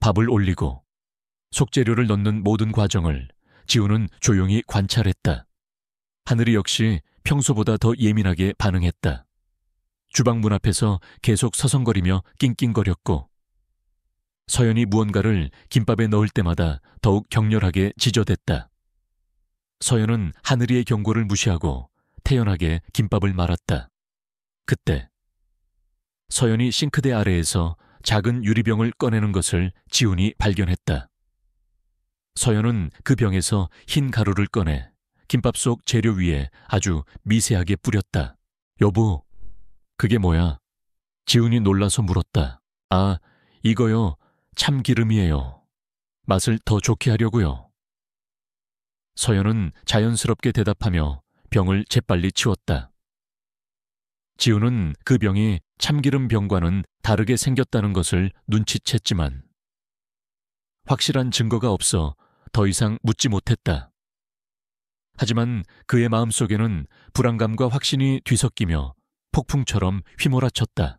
Speaker 1: 밥을 올리고, 속재료를 넣는 모든 과정을 지훈은 조용히 관찰했다. 하늘이 역시 평소보다 더 예민하게 반응했다. 주방 문 앞에서 계속 서성거리며 낑낑거렸고 서연이 무언가를 김밥에 넣을 때마다 더욱 격렬하게 지저댔다. 서연은 하늘이의 경고를 무시하고 태연하게 김밥을 말았다. 그때 서연이 싱크대 아래에서 작은 유리병을 꺼내는 것을 지훈이 발견했다. 서연은 그 병에서 흰 가루를 꺼내 김밥 속 재료 위에 아주 미세하게 뿌렸다. 여보, 그게 뭐야? 지훈이 놀라서 물었다. 아, 이거요. 참기름이에요. 맛을 더 좋게 하려고요. 서연은 자연스럽게 대답하며 병을 재빨리 치웠다. 지훈은 그 병이 참기름 병과는 다르게 생겼다는 것을 눈치챘지만 확실한 증거가 없어 더 이상 묻지 못했다. 하지만 그의 마음속에는 불안감과 확신이 뒤섞이며 폭풍처럼 휘몰아쳤다.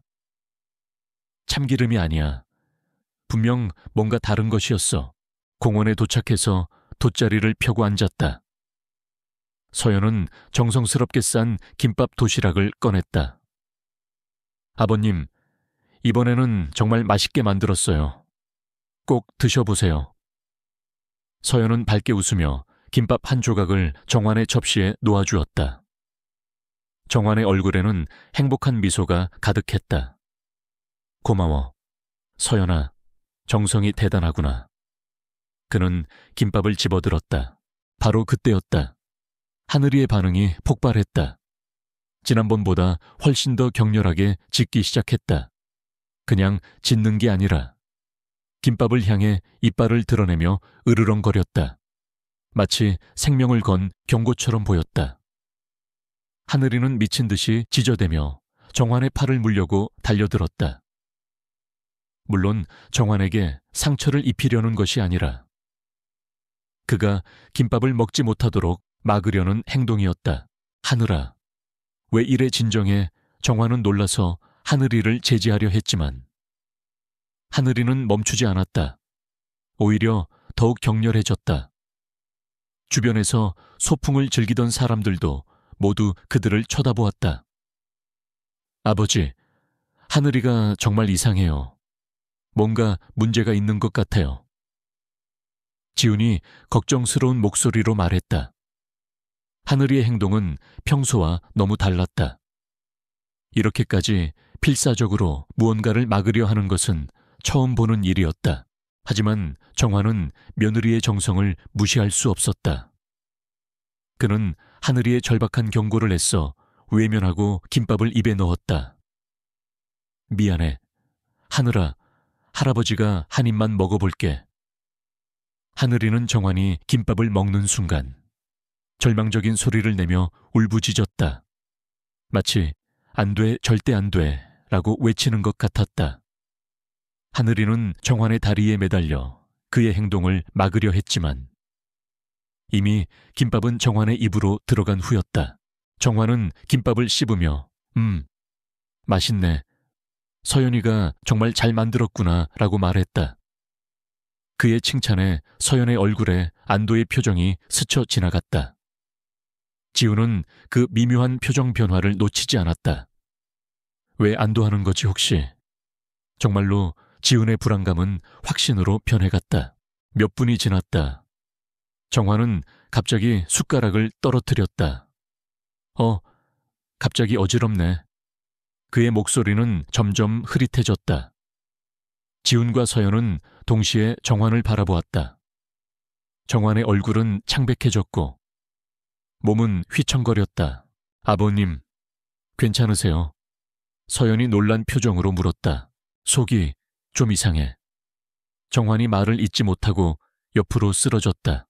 Speaker 1: 참기름이 아니야. 분명 뭔가 다른 것이었어. 공원에 도착해서 돗자리를 펴고 앉았다. 서연은 정성스럽게 싼 김밥 도시락을 꺼냈다. 아버님, 이번에는 정말 맛있게 만들었어요. 꼭 드셔보세요. 서연은 밝게 웃으며 김밥 한 조각을 정환의 접시에 놓아주었다. 정환의 얼굴에는 행복한 미소가 가득했다. 고마워. 서연아, 정성이 대단하구나. 그는 김밥을 집어들었다. 바로 그때였다. 하늘이의 반응이 폭발했다. 지난번보다 훨씬 더 격렬하게 짖기 시작했다. 그냥 짖는 게 아니라 김밥을 향해 이빨을 드러내며 으르렁거렸다. 마치 생명을 건 경고처럼 보였다. 하늘이는 미친 듯이 짖어대며 정환의 팔을 물려고 달려들었다. 물론 정환에게 상처를 입히려는 것이 아니라 그가 김밥을 먹지 못하도록 막으려는 행동이었다. 하늘아, 왜 이래 진정해? 정환은 놀라서 하늘이를 제지하려 했지만 하늘이는 멈추지 않았다. 오히려 더욱 격렬해졌다. 주변에서 소풍을 즐기던 사람들도 모두 그들을 쳐다보았다. 아버지, 하늘이가 정말 이상해요. 뭔가 문제가 있는 것 같아요. 지훈이 걱정스러운 목소리로 말했다. 하늘이의 행동은 평소와 너무 달랐다. 이렇게까지 필사적으로 무언가를 막으려 하는 것은 처음 보는 일이었다. 하지만 정환은 며느리의 정성을 무시할 수 없었다. 그는 하늘이의 절박한 경고를 애써 외면하고 김밥을 입에 넣었다. 미안해. 하늘아, 할아버지가 한 입만 먹어볼게. 하늘이는 정환이 김밥을 먹는 순간 절망적인 소리를 내며 울부짖었다. 마치 안 돼, 절대 안 돼 라고 외치는 것 같았다. 하늘이는 정환의 다리에 매달려 그의 행동을 막으려 했지만 이미 김밥은 정환의 입으로 들어간 후였다. 정환은 김밥을 씹으며 맛있네. 서연이가 정말 잘 만들었구나 라고 말했다. 그의 칭찬에 서연의 얼굴에 안도의 표정이 스쳐 지나갔다. 지훈은 그 미묘한 표정 변화를 놓치지 않았다. 왜 안도하는 거지 혹시? 정말로 지훈의 불안감은 확신으로 변해갔다. 몇 분이 지났다. 정환은 갑자기 숟가락을 떨어뜨렸다. 갑자기 어지럽네. 그의 목소리는 점점 흐릿해졌다. 지훈과 서연은 동시에 정환을 바라보았다. 정환의 얼굴은 창백해졌고 몸은 휘청거렸다. 아버님, 괜찮으세요? 서연이 놀란 표정으로 물었다. 속이 좀 이상해. 정환이 말을 잇지 못하고 옆으로 쓰러졌다.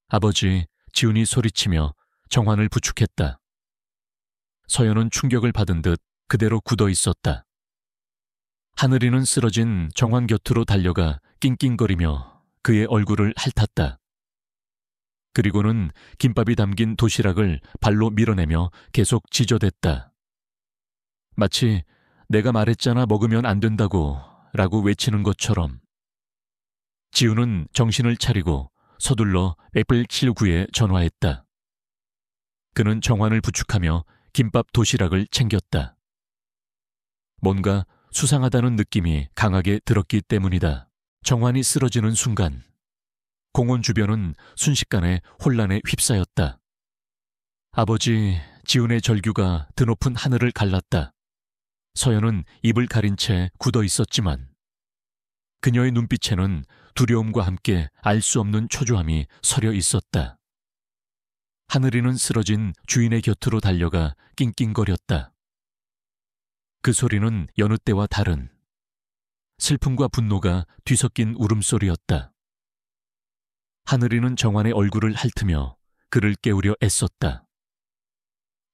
Speaker 1: 아버지, 지훈이 소리치며 정환을 부축했다. 서연은 충격을 받은 듯 그대로 굳어 있었다. 하늘이는 쓰러진 정환 곁으로 달려가 낑낑거리며 그의 얼굴을 핥았다. 그리고는 김밥이 담긴 도시락을 발로 밀어내며 계속 지저댔다. 마치 내가 말했잖아 먹으면 안 된다고 라고 외치는 것처럼. 지훈은 정신을 차리고 서둘러 179에 전화했다. 그는 정환을 부축하며 김밥 도시락을 챙겼다. 뭔가 수상하다는 느낌이 강하게 들었기 때문이다. 정환이 쓰러지는 순간 공원 주변은 순식간에 혼란에 휩싸였다. 아버지, 지훈의 절규가 드높은 하늘을 갈랐다. 서연은 입을 가린 채 굳어 있었지만 그녀의 눈빛에는 두려움과 함께 알 수 없는 초조함이 서려 있었다. 하늘이는 쓰러진 주인의 곁으로 달려가 낑낑거렸다. 그 소리는 여느 때와 다른 슬픔과 분노가 뒤섞인 울음소리였다. 하늘이는 정환의 얼굴을 핥으며 그를 깨우려 애썼다.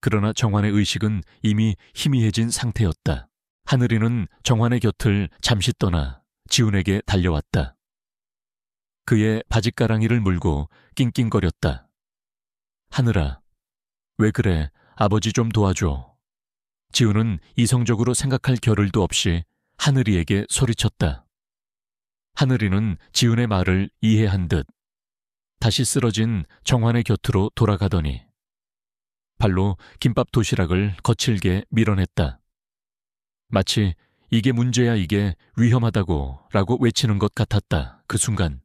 Speaker 1: 그러나 정환의 의식은 이미 희미해진 상태였다. 하늘이는 정환의 곁을 잠시 떠나 지훈에게 달려왔다. 그의 바짓가랑이를 물고 낑낑거렸다. 하늘아, 왜 그래? 아버지 좀 도와줘. 지훈은 이성적으로 생각할 겨를도 없이 하늘이에게 소리쳤다. 하늘이는 지훈의 말을 이해한 듯 다시 쓰러진 정환의 곁으로 돌아가더니 발로 김밥 도시락을 거칠게 밀어냈다. 마치 이게 문제야, 이게 위험하다고 라고 외치는 것 같았다. 그 순간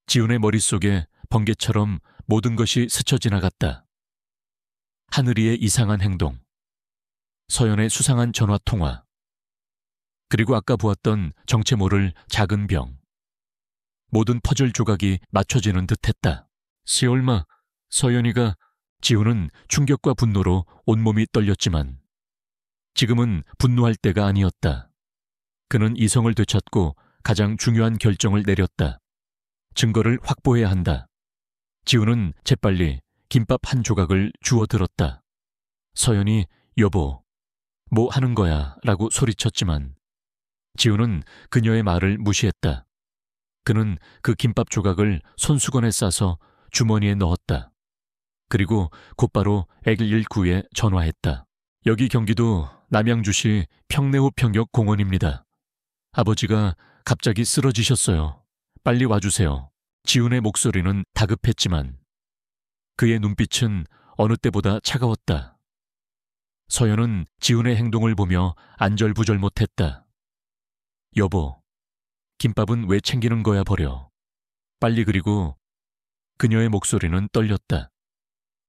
Speaker 1: 지훈의 머릿속에 번개처럼 모든 것이 스쳐 지나갔다. 하늘이의 이상한 행동, 서연의 수상한 전화통화, 그리고 아까 보았던 정체 모를 작은 병. 모든 퍼즐 조각이 맞춰지는 듯했다. 시얼마, 서연이가 지우는 충격과 분노로 온몸이 떨렸지만 지금은 분노할 때가 아니었다. 그는 이성을 되찾고 가장 중요한 결정을 내렸다. 증거를 확보해야 한다. 지우는 재빨리 김밥 한 조각을 주워 들었다. 서연이 여보, 뭐 하는 거야? 라고 소리쳤지만 지우는 그녀의 말을 무시했다. 그는 그 김밥 조각을 손수건에 싸서 주머니에 넣었다. 그리고 곧바로 119에 전화했다. 여기 경기도 남양주시 평내호평역 공원입니다. 아버지가 갑자기 쓰러지셨어요. 빨리 와주세요. 지훈의 목소리는 다급했지만 그의 눈빛은 어느 때보다 차가웠다. 서연은 지훈의 행동을 보며 안절부절 못했다. 여보, 김밥은 왜 챙기는 거야 버려. 빨리. 그리고 그녀의 목소리는 떨렸다.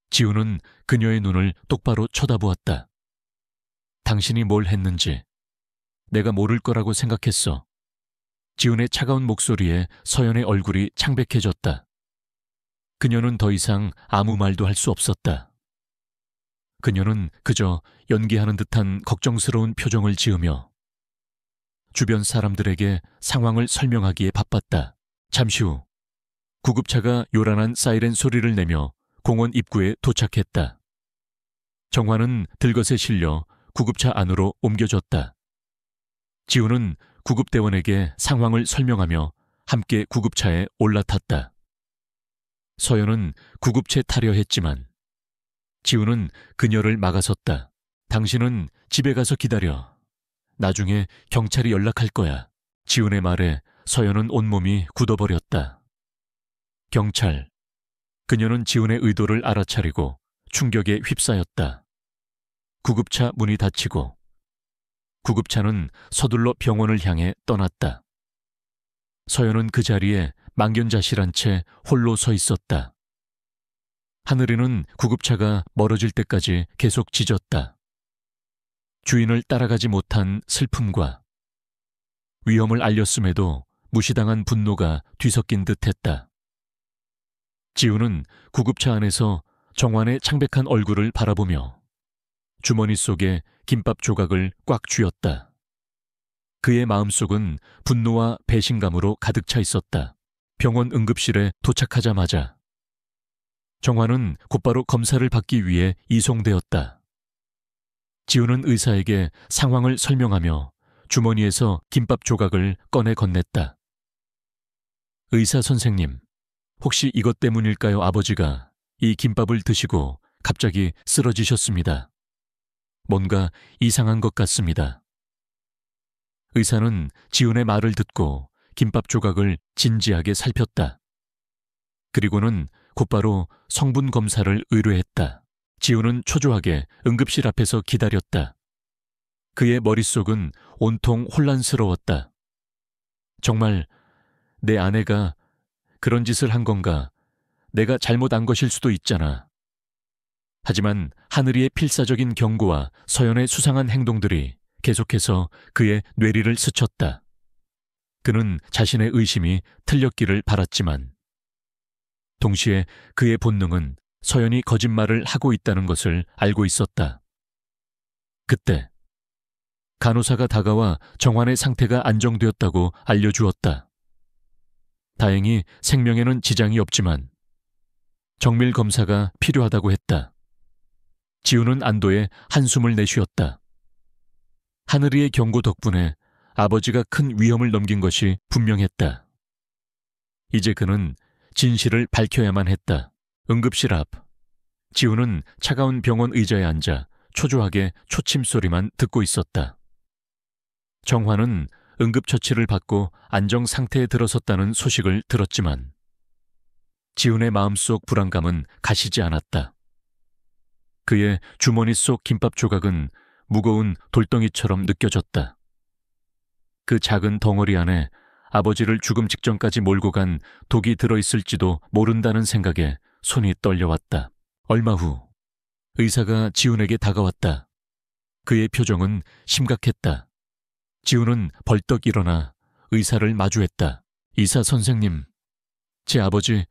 Speaker 1: 지훈은 그녀의 눈을 똑바로 쳐다보았다. 당신이 뭘 했는지 내가 모를 거라고 생각했어. 지훈의 차가운 목소리에 서연의 얼굴이 창백해졌다. 그녀는 더 이상 아무 말도 할 수 없었다. 그녀는 그저 연기하는 듯한 걱정스러운 표정을 지으며 주변 사람들에게 상황을 설명하기에 바빴다. 잠시 후 구급차가 요란한 사이렌 소리를 내며 공원 입구에 도착했다. 정화는 들것에 실려 구급차 안으로 옮겨졌다. 지훈은 구급대원에게 상황을 설명하며 함께 구급차에 올라탔다. 서연은 구급체 타려 했지만 지훈은 그녀를 막아섰다. 당신은 집에 가서 기다려. 나중에 경찰이 연락할 거야. 지훈의 말에 서연은 온몸이 굳어버렸다. 경찰. 그녀는 지훈의 의도를 알아차리고 충격에 휩싸였다. 구급차 문이 닫히고 구급차는 서둘러 병원을 향해 떠났다. 서연은 그 자리에 망연자실한 채 홀로 서 있었다. 하늘이는 구급차가 멀어질 때까지 계속 짖었다. 주인을 따라가지 못한 슬픔과 위험을 알렸음에도 무시당한 분노가 뒤섞인 듯했다. 지우는 구급차 안에서 정환의 창백한 얼굴을 바라보며 주머니 속에 김밥 조각을 꽉 쥐었다. 그의 마음속은 분노와 배신감으로 가득 차 있었다. 병원 응급실에 도착하자마자 정환은 곧바로 검사를 받기 위해 이송되었다. 지우는 의사에게 상황을 설명하며 주머니에서 김밥 조각을 꺼내 건넸다. 의사 선생님, 혹시 이것 때문일까요? 아버지가 이 김밥을 드시고 갑자기 쓰러지셨습니다. 뭔가 이상한 것 같습니다. 의사는 지훈의 말을 듣고 김밥 조각을 진지하게 살폈다. 그리고는 곧바로 성분 검사를 의뢰했다. 지훈은 초조하게 응급실 앞에서 기다렸다. 그의 머릿속은 온통 혼란스러웠다. 정말 내 아내가 그런 짓을 한 건가? 내가 잘못 안 것일 수도 있잖아. 하지만 하늘이의 필사적인 경고와 서연의 수상한 행동들이 계속해서 그의 뇌리를 스쳤다. 그는 자신의 의심이 틀렸기를 바랐지만 동시에 그의 본능은 서연이 거짓말을 하고 있다는 것을 알고 있었다. 그때 간호사가 다가와 정환의 상태가 안정되었다고 알려주었다. 다행히 생명에는 지장이 없지만 정밀 검사가 필요하다고 했다. 지우는 안도에 한숨을 내쉬었다. 하늘이의 경고 덕분에 아버지가 큰 위험을 넘긴 것이 분명했다. 이제 그는 진실을 밝혀야만 했다. 응급실 앞, 지우는 차가운 병원 의자에 앉아 초조하게 초침 소리만 듣고 있었다. 정환은 응급처치를 받고 안정 상태에 들어섰다는 소식을 들었지만 지훈의 마음속 불안감은 가시지 않았다. 그의 주머니 속 김밥 조각은 무거운 돌덩이처럼 느껴졌다. 그 작은 덩어리 안에 아버지를 죽음 직전까지 몰고 간 독이 들어있을지도 모른다는 생각에 손이 떨려왔다. 얼마 후 의사가 지훈에게 다가왔다. 그의 표정은 심각했다. 지훈은 벌떡 일어나 의사를 마주했다. 의사 선생님, 제 아버지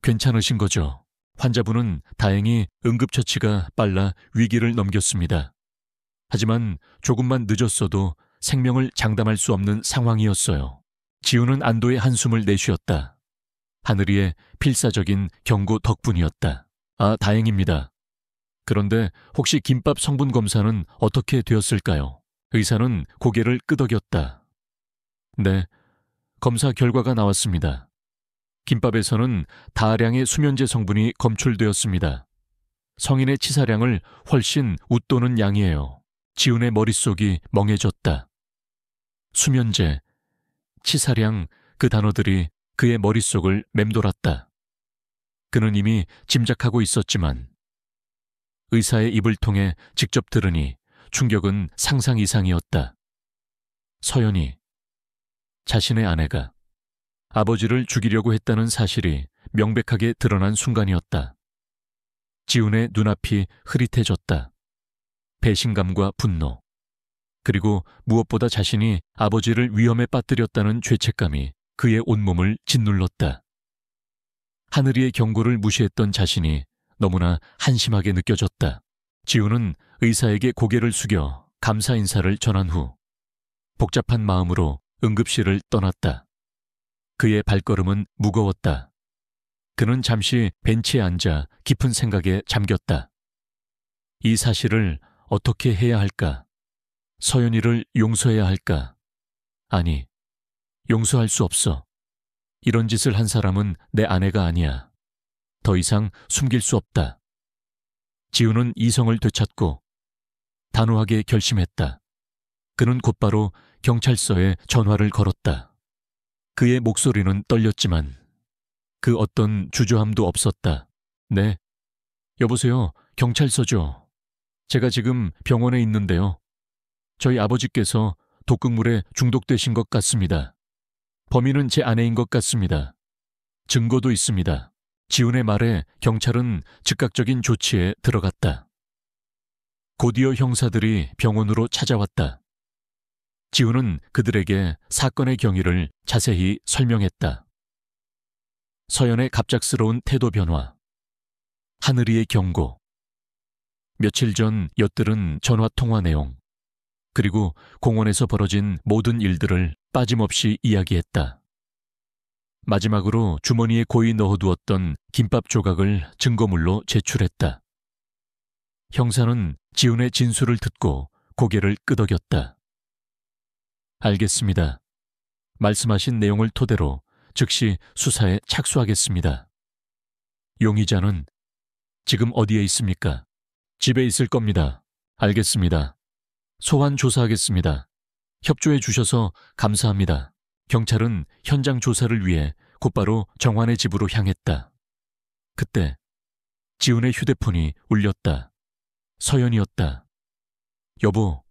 Speaker 1: 괜찮으신 거죠? 환자분은 다행히 응급처치가 빨라 위기를 넘겼습니다. 하지만 조금만 늦었어도 생명을 장담할 수 없는 상황이었어요. 지우는 안도의 한숨을 내쉬었다. 하늘이의 필사적인 경고 덕분이었다. 아, 다행입니다. 그런데 혹시 김밥 성분 검사는 어떻게 되었을까요? 의사는 고개를 끄덕였다. 네, 검사 결과가 나왔습니다. 김밥에서는 다량의 수면제 성분이 검출되었습니다. 성인의 치사량을 훨씬 웃도는 양이에요. 지훈의 머릿속이 멍해졌다. 수면제, 치사량, 그 단어들이 그의 머릿속을 맴돌았다. 그는 이미 짐작하고 있었지만 의사의 입을 통해 직접 들으니 충격은 상상 이상이었다. 서연이, 자신의 아내가 아버지를 죽이려고 했다는 사실이 명백하게 드러난 순간이었다. 지훈의 눈앞이 흐릿해졌다. 배신감과 분노, 그리고 무엇보다 자신이 아버지를 위험에 빠뜨렸다는 죄책감이 그의 온몸을 짓눌렀다. 하늘이의 경고를 무시했던 자신이 너무나 한심하게 느껴졌다. 지훈은 의사에게 고개를 숙여 감사 인사를 전한 후 복잡한 마음으로 응급실을 떠났다. 그의 발걸음은 무거웠다. 그는 잠시 벤치에 앉아 깊은 생각에 잠겼다. 이 사실을 어떻게 해야 할까? 서연이를 용서해야 할까? 아니, 용서할 수 없어. 이런 짓을 한 사람은 내 아내가 아니야. 더 이상 숨길 수 없다. 지훈은 이성을 되찾고 단호하게 결심했다. 그는 곧바로 경찰서에 전화를 걸었다. 그의 목소리는 떨렸지만 그 어떤 주저함도 없었다. 네, 여보세요, 경찰서죠. 제가 지금 병원에 있는데요. 저희 아버지께서 독극물에 중독되신 것 같습니다. 범인은 제 아내인 것 같습니다. 증거도 있습니다. 지훈의 말에 경찰은 즉각적인 조치에 들어갔다. 곧이어 형사들이 병원으로 찾아왔다. 지훈은 그들에게 사건의 경위를 자세히 설명했다. 서연의 갑작스러운 태도 변화, 하늘이의 경고, 며칠 전 엿들은 전화 통화 내용, 그리고 공원에서 벌어진 모든 일들을 빠짐없이 이야기했다. 마지막으로 주머니에 고이 넣어두었던 김밥 조각을 증거물로 제출했다. 형사는 지훈의 진술을 듣고 고개를 끄덕였다. 알겠습니다. 말씀하신 내용을 토대로 즉시 수사에 착수하겠습니다. 용의자는 지금 어디에 있습니까? 집에 있을 겁니다. 알겠습니다. 소환 조사하겠습니다. 협조해 주셔서 감사합니다. 경찰은 현장 조사를 위해 곧바로 정환의 집으로 향했다. 그때 지훈의 휴대폰이 울렸다. 서연이었다. 여보,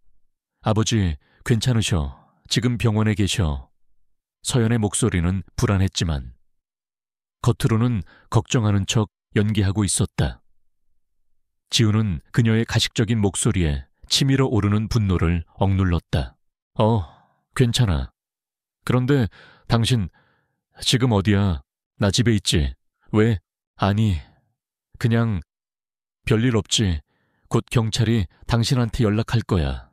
Speaker 1: 아버지 괜찮으셔. 지금 병원에 계셔. 서연의 목소리는 불안했지만 겉으로는 걱정하는 척 연기하고 있었다. 지훈은 그녀의 가식적인 목소리에 치밀어 오르는 분노를 억눌렀다. 괜찮아. 그런데 당신 지금 어디야? 나 집에 있지. 왜? 아니, 그냥 별일 없지. 곧 경찰이 당신한테 연락할 거야.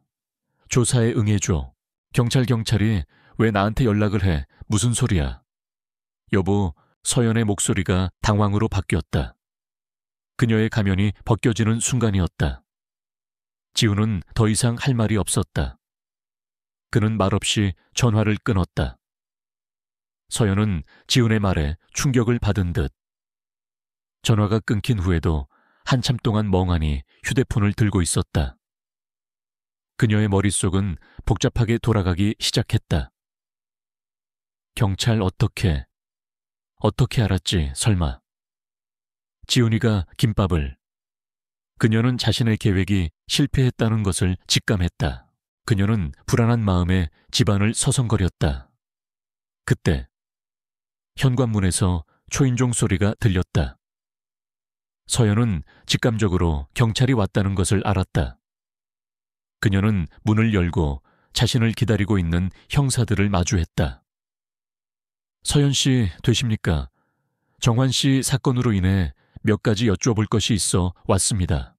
Speaker 1: 조사에 응해줘. 경찰이 왜 나한테 연락을 해? 무슨 소리야? 여보, 서연의 목소리가 당황으로 바뀌었다. 그녀의 가면이 벗겨지는 순간이었다. 지훈은 더 이상 할 말이 없었다. 그는 말없이 전화를 끊었다. 서연은 지훈의 말에 충격을 받은 듯 전화가 끊긴 후에도 한참 동안 멍하니 휴대폰을 들고 있었다. 그녀의 머릿속은 복잡하게 돌아가기 시작했다. 경찰 어떻게 알았지, 설마. 지훈이가 김밥을. 그녀는 자신의 계획이 실패했다는 것을 직감했다. 그녀는 불안한 마음에 집안을 서성거렸다. 그때 현관문에서 초인종 소리가 들렸다. 서연은 직감적으로 경찰이 왔다는 것을 알았다. 그녀는 문을 열고 자신을 기다리고 있는 형사들을 마주했다. 서연 씨 되십니까? 정환 씨 사건으로 인해 몇 가지 여쭤볼 것이 있어 왔습니다.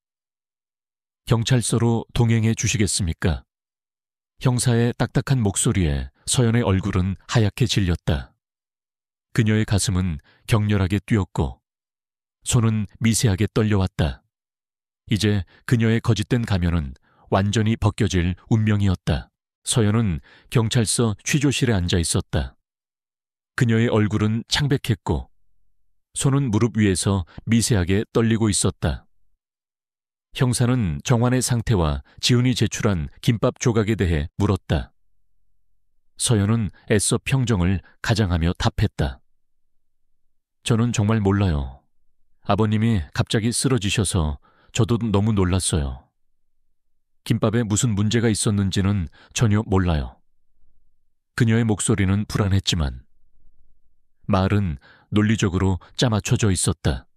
Speaker 1: 경찰서로 동행해 주시겠습니까? 형사의 딱딱한 목소리에 서연의 얼굴은 하얗게 질렸다. 그녀의 가슴은 격렬하게 뛰었고 손은 미세하게 떨려왔다. 이제 그녀의 거짓된 가면은 완전히 벗겨질 운명이었다. 서연은 경찰서 취조실에 앉아 있었다. 그녀의 얼굴은 창백했고 손은 무릎 위에서 미세하게 떨리고 있었다. 형사는 정환의 상태와 지훈이 제출한 김밥 조각에 대해 물었다. 서연은 애써 평정을 가장하며 답했다. 저는 정말 몰라요. 아버님이 갑자기 쓰러지셔서 저도 너무 놀랐어요. 김밥에 무슨 문제가 있었는지는 전혀 몰라요. 그녀의 목소리는 불안했지만 말은 논리적으로 짜맞춰져 있었다.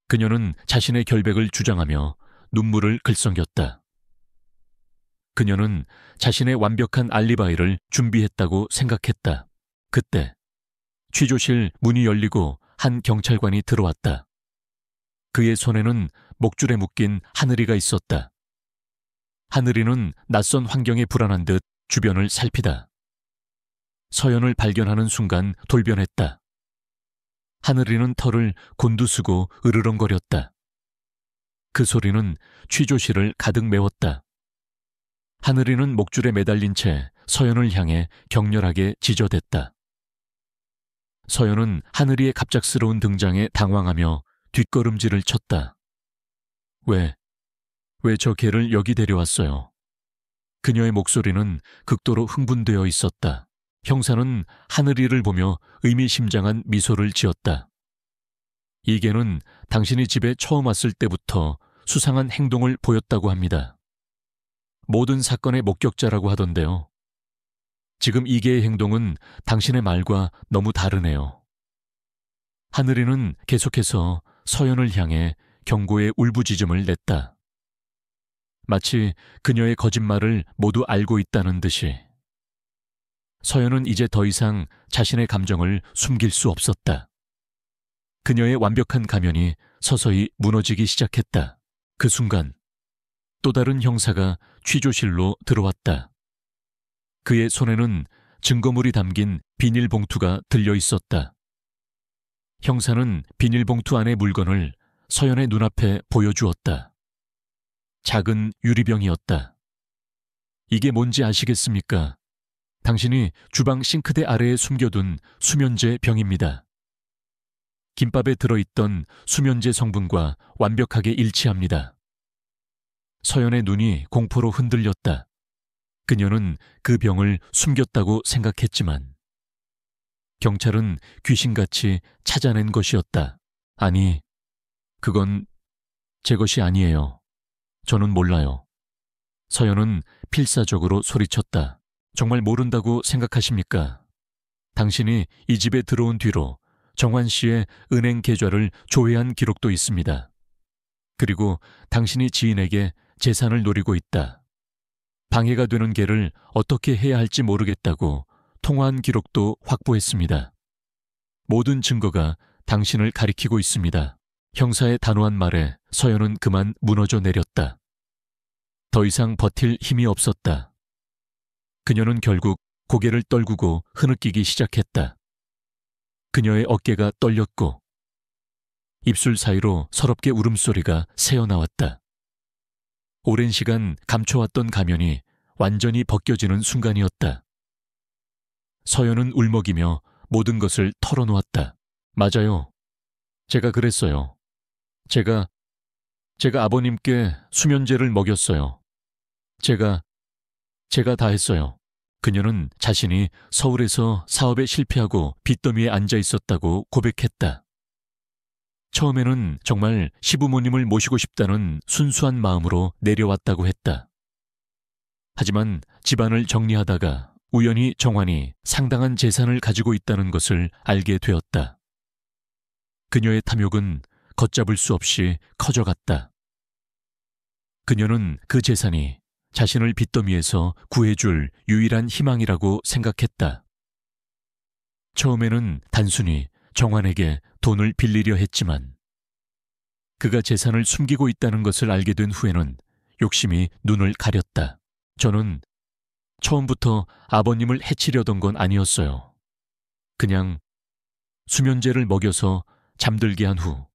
Speaker 1: 그녀는 자신의 결백을 주장하며 눈물을 글썽였다. 그녀는 자신의 완벽한 알리바이를 준비했다고 생각했다. 그때 취조실 문이 열리고 한 경찰관이 들어왔다. 그의 손에는 목줄에 묶인 하늘이가 있었다. 하늘이는 낯선 환경에 불안한 듯 주변을 살피다. 서연을 발견하는 순간 돌변했다. 하늘이는 털을 곤두쓰고 으르렁거렸다. 그 소리는 취조실을 가득 메웠다. 하늘이는 목줄에 매달린 채 서연을 향해 격렬하게 지저댔다. 서연은 하늘이의 갑작스러운 등장에 당황하며 뒷걸음질을 쳤다. 왜 저 개를 여기 데려왔어요? 그녀의 목소리는 극도로 흥분되어 있었다. 형사는 하늘이를 보며 의미심장한 미소를 지었다. 이 개는 당신이 집에 처음 왔을 때부터 수상한 행동을 보였다고 합니다. 모든 사건의 목격자라고 하던데요. 지금 이 개의 행동은 당신의 말과 너무 다르네요. 하늘이는 계속해서 서연을 향해 경고의 울부짖음을 냈다. 마치 그녀의 거짓말을 모두 알고 있다는 듯이. 서연은 이제 더 이상 자신의 감정을 숨길 수 없었다. 그녀의 완벽한 가면이 서서히 무너지기 시작했다. 그 순간 또 다른 형사가 취조실로 들어왔다. 그의 손에는 증거물이 담긴 비닐봉투가 들려 있었다. 형사는 비닐봉투 안의 물건을 서연의 눈앞에 보여주었다. 작은 유리병이었다. 이게 뭔지 아시겠습니까? 당신이 주방 싱크대 아래에 숨겨둔 수면제 병입니다. 김밥에 들어있던 수면제 성분과 완벽하게 일치합니다. 서연의 눈이 공포로 흔들렸다. 그녀는 그 병을 숨겼다고 생각했지만 경찰은 귀신같이 찾아낸 것이었다. 아니, 그건 제 것이 아니에요. 저는 몰라요. 서연은 필사적으로 소리쳤다. 정말 모른다고 생각하십니까? 당신이 이 집에 들어온 뒤로 정환 씨의 은행 계좌를 조회한 기록도 있습니다. 그리고 당신이 지인에게 재산을 노리고 있다. 방해가 되는 개를 어떻게 해야 할지 모르겠다고 통화한 기록도 확보했습니다. 모든 증거가 당신을 가리키고 있습니다. 형사의 단호한 말에 서연은 그만 무너져 내렸다. 더 이상 버틸 힘이 없었다. 그녀는 결국 고개를 떨구고 흐느끼기 시작했다. 그녀의 어깨가 떨렸고 입술 사이로 서럽게 울음소리가 새어나왔다. 오랜 시간 감춰왔던 가면이 완전히 벗겨지는 순간이었다. 서연은 울먹이며 모든 것을 털어놓았다. 맞아요. 제가 그랬어요. 제가 아버님께 수면제를 먹였어요. 제가 다 했어요. 그녀는 자신이 서울에서 사업에 실패하고 빚더미에 앉아 있었다고 고백했다. 처음에는 정말 시부모님을 모시고 싶다는 순수한 마음으로 내려왔다고 했다. 하지만 집안을 정리하다가 우연히 정환이 상당한 재산을 가지고 있다는 것을 알게 되었다. 그녀의 탐욕은 걷잡을 수 없이 커져갔다. 그녀는 그 재산이 자신을 빚더미에서 구해줄 유일한 희망이라고 생각했다. 처음에는 단순히 정환에게 돈을 빌리려 했지만 그가 재산을 숨기고 있다는 것을 알게 된 후에는 욕심이 눈을 가렸다. 저는 처음부터 아버님을 해치려던 건 아니었어요. 그냥 수면제를 먹여서 잠들게 한 후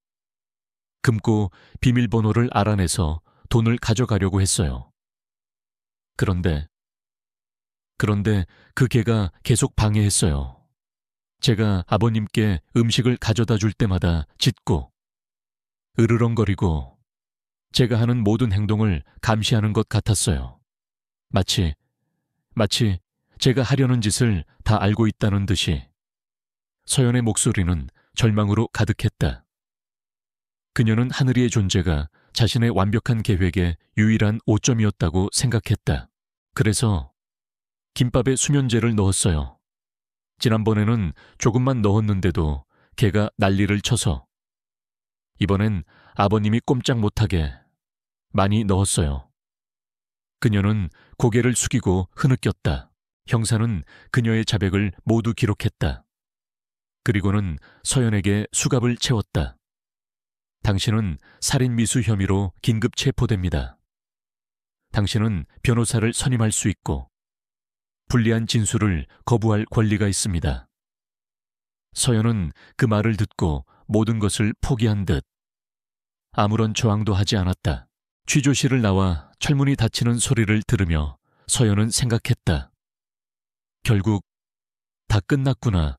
Speaker 1: 금고 비밀번호를 알아내서 돈을 가져가려고 했어요. 그런데 그 개가 계속 방해했어요. 제가 아버님께 음식을 가져다 줄 때마다 짖고 으르렁거리고 제가 하는 모든 행동을 감시하는 것 같았어요. 마치 제가 하려는 짓을 다 알고 있다는 듯이. 서연의 목소리는 절망으로 가득했다. 그녀는 하늘이의 존재가 자신의 완벽한 계획의 유일한 오점이었다고 생각했다. 그래서 김밥에 수면제를 넣었어요. 지난번에는 조금만 넣었는데도 걔가 난리를 쳐서 이번엔 아버님이 꼼짝 못하게 많이 넣었어요. 그녀는 고개를 숙이고 흐느꼈다. 형사는 그녀의 자백을 모두 기록했다. 그리고는 서연에게 수갑을 채웠다. 당신은 살인미수 혐의로 긴급 체포됩니다. 당신은 변호사를 선임할 수 있고 불리한 진술을 거부할 권리가 있습니다. 서연은 그 말을 듣고 모든 것을 포기한 듯 아무런 저항도 하지 않았다. 취조실을 나와 철문이 닫히는 소리를 들으며 서연은 생각했다. 결국 다 끝났구나.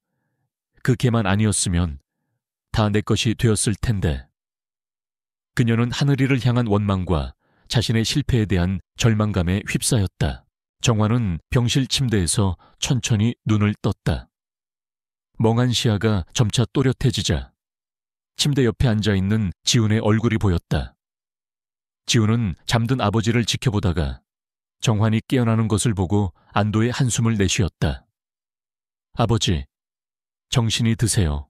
Speaker 1: 그 개만 아니었으면 다 내 것이 되었을 텐데. 그녀는 하늘이를 향한 원망과 자신의 실패에 대한 절망감에 휩싸였다. 정화는 병실 침대에서 천천히 눈을 떴다. 멍한 시야가 점차 또렷해지자 침대 옆에 앉아있는 지훈의 얼굴이 보였다. 지훈은 잠든 아버지를 지켜보다가 정환이 깨어나는 것을 보고 안도의 한숨을 내쉬었다. 아버지, 정신이 드세요.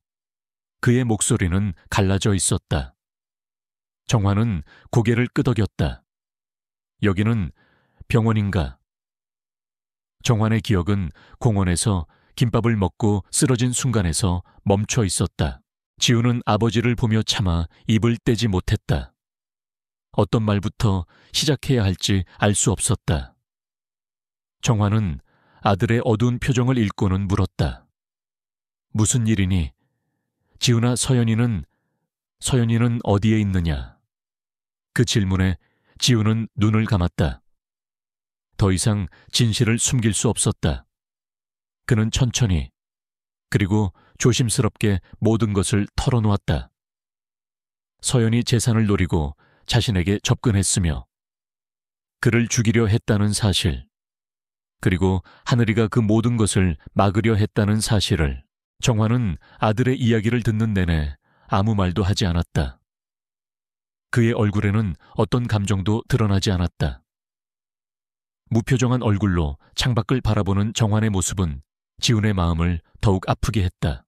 Speaker 1: 그의 목소리는 갈라져 있었다. 정환은 고개를 끄덕였다. 여기는 병원인가? 정환의 기억은 공원에서 김밥을 먹고 쓰러진 순간에서 멈춰 있었다. 지훈은 아버지를 보며 차마 입을 떼지 못했다. 어떤 말부터 시작해야 할지 알 수 없었다. 정환은 아들의 어두운 표정을 읽고는 물었다. 무슨 일이니? 지훈아, 서연이는 어디에 있느냐? 그 질문에 지훈은 눈을 감았다. 더 이상 진실을 숨길 수 없었다. 그는 천천히 그리고 조심스럽게 모든 것을 털어놓았다. 서연이 재산을 노리고 자신에게 접근했으며 그를 죽이려 했다는 사실, 그리고 하늘이가 그 모든 것을 막으려 했다는 사실을 정화는 아들의 이야기를 듣는 내내 아무 말도 하지 않았다. 그의 얼굴에는 어떤 감정도 드러나지 않았다. 무표정한 얼굴로 창밖을 바라보는 정환의 모습은 지훈의 마음을 더욱 아프게 했다.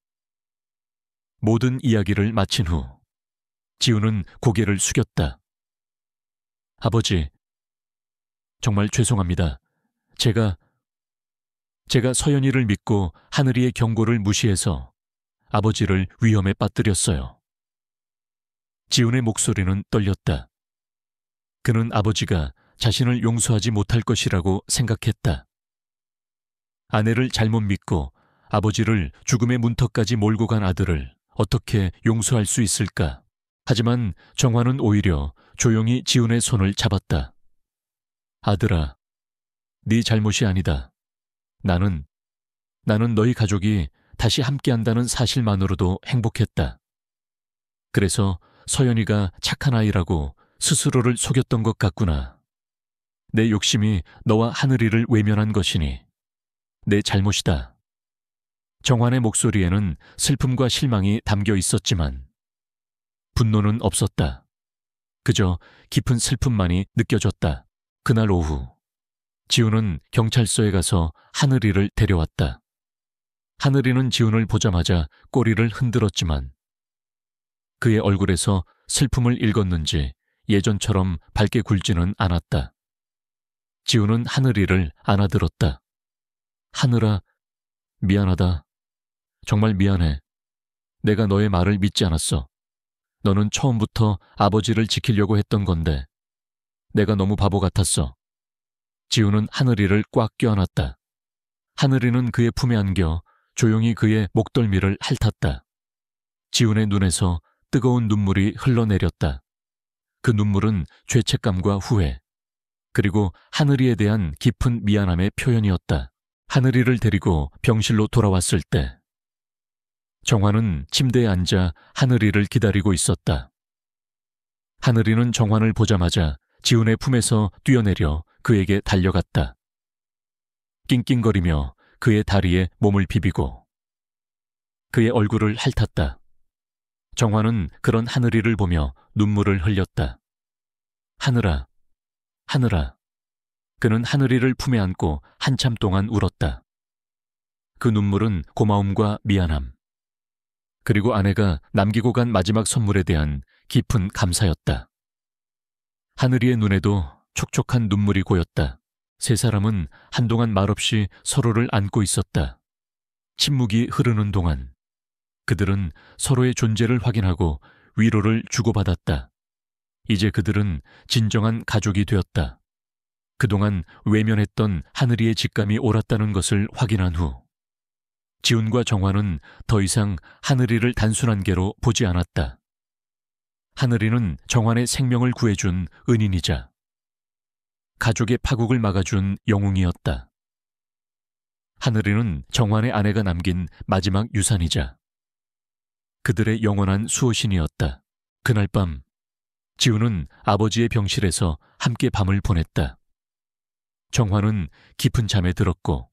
Speaker 1: 모든 이야기를 마친 후 지훈은 고개를 숙였다. 아버지, 정말 죄송합니다. 제가 서연이를 믿고 하늘이의 경고를 무시해서 아버지를 위험에 빠뜨렸어요. 지훈의 목소리는 떨렸다. 그는 아버지가 자신을 용서하지 못할 것이라고 생각했다. 아내를 잘못 믿고 아버지를 죽음의 문턱까지 몰고 간 아들을 어떻게 용서할 수 있을까? 하지만 정화는 오히려 조용히 지훈의 손을 잡았다. 아들아, 네 잘못이 아니다. 나는 너희 가족이 다시 함께한다는 사실만으로도 행복했다. 그래서 서연이가 착한 아이라고 스스로를 속였던 것 같구나. 내 욕심이 너와 하늘이를 외면한 것이니 내 잘못이다. 정환의 목소리에는 슬픔과 실망이 담겨 있었지만 분노는 없었다. 그저 깊은 슬픔만이 느껴졌다. 그날 오후 지훈은 경찰서에 가서 하늘이를 데려왔다. 하늘이는 지훈을 보자마자 꼬리를 흔들었지만 그의 얼굴에서 슬픔을 읽었는지 예전처럼 밝게 굴지는 않았다. 지훈은 하늘이를 안아들었다. 하늘아, 미안하다. 정말 미안해. 내가 너의 말을 믿지 않았어. 너는 처음부터 아버지를 지키려고 했던 건데 내가 너무 바보 같았어. 지우는 하늘이를 꽉 껴안았다. 하늘이는 그의 품에 안겨 조용히 그의 목덜미를 핥았다. 지훈의 눈에서 뜨거운 눈물이 흘러내렸다. 그 눈물은 죄책감과 후회, 그리고 하늘이에 대한 깊은 미안함의 표현이었다. 하늘이를 데리고 병실로 돌아왔을 때 정환은 침대에 앉아 하늘이를 기다리고 있었다. 하늘이는 정환을 보자마자 지훈의 품에서 뛰어내려 그에게 달려갔다. 낑낑거리며 그의 다리에 몸을 비비고 그의 얼굴을 핥았다. 정환은 그런 하늘이를 보며 눈물을 흘렸다. 하늘아, 하늘아. 그는 하늘이를 품에 안고 한참 동안 울었다. 그 눈물은 고마움과 미안함, 그리고 아내가 남기고 간 마지막 선물에 대한 깊은 감사였다. 하늘이의 눈에도 촉촉한 눈물이 고였다. 세 사람은 한동안 말없이 서로를 안고 있었다. 침묵이 흐르는 동안 그들은 서로의 존재를 확인하고 위로를 주고받았다. 이제 그들은 진정한 가족이 되었다. 그동안 외면했던 하늘이의 직감이 옳았다는 것을 확인한 후 지훈과 정환은 더 이상 하늘이를 단순한 개로 보지 않았다. 하늘이는 정환의 생명을 구해준 은인이자 가족의 파국을 막아준 영웅이었다. 하늘이는 정환의 아내가 남긴 마지막 유산이자 그들의 영원한 수호신이었다. 그날 밤 지훈은 아버지의 병실에서 함께 밤을 보냈다. 정환은 깊은 잠에 들었고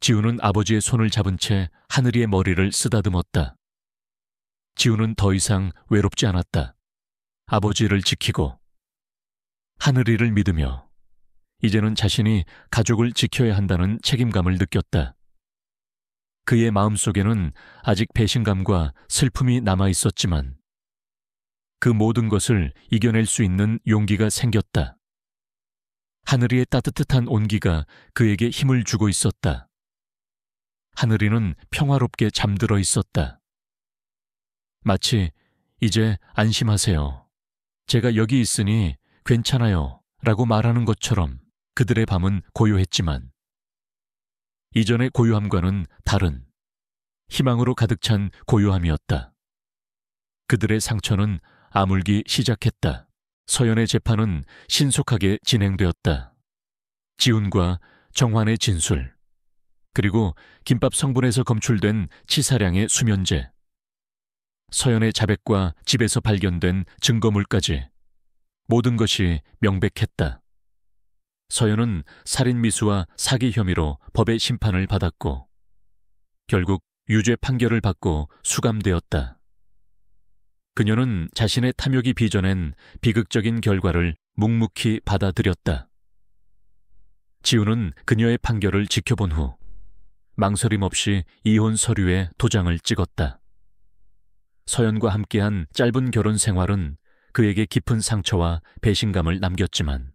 Speaker 1: 지훈은 아버지의 손을 잡은 채 하늘이의 머리를 쓰다듬었다. 지훈은 더 이상 외롭지 않았다. 아버지를 지키고 하늘이를 믿으며 이제는 자신이 가족을 지켜야 한다는 책임감을 느꼈다. 그의 마음속에는 아직 배신감과 슬픔이 남아 있었지만 그 모든 것을 이겨낼 수 있는 용기가 생겼다. 하늘이의 따뜻한 온기가 그에게 힘을 주고 있었다. 하늘이는 평화롭게 잠들어 있었다. 마치 이제 안심하세요. 제가 여기 있으니 괜찮아요. 라고 말하는 것처럼 그들의 밤은 고요했지만 이전의 고요함과는 다른 희망으로 가득 찬 고요함이었다. 그들의 상처는 아물기 시작했다. 서연의 재판은 신속하게 진행되었다. 지훈과 정환의 진술, 그리고 김밥 성분에서 검출된 치사량의 수면제, 서연의 자백과 집에서 발견된 증거물까지 모든 것이 명백했다. 서연은 살인미수와 사기 혐의로 법의 심판을 받았고 결국 유죄 판결을 받고 수감되었다. 그녀는 자신의 탐욕이 빚어낸 비극적인 결과를 묵묵히 받아들였다. 지훈은 그녀의 판결을 지켜본 후 망설임 없이 이혼 서류에 도장을 찍었다. 서연과 함께한 짧은 결혼 생활은 그에게 깊은 상처와 배신감을 남겼지만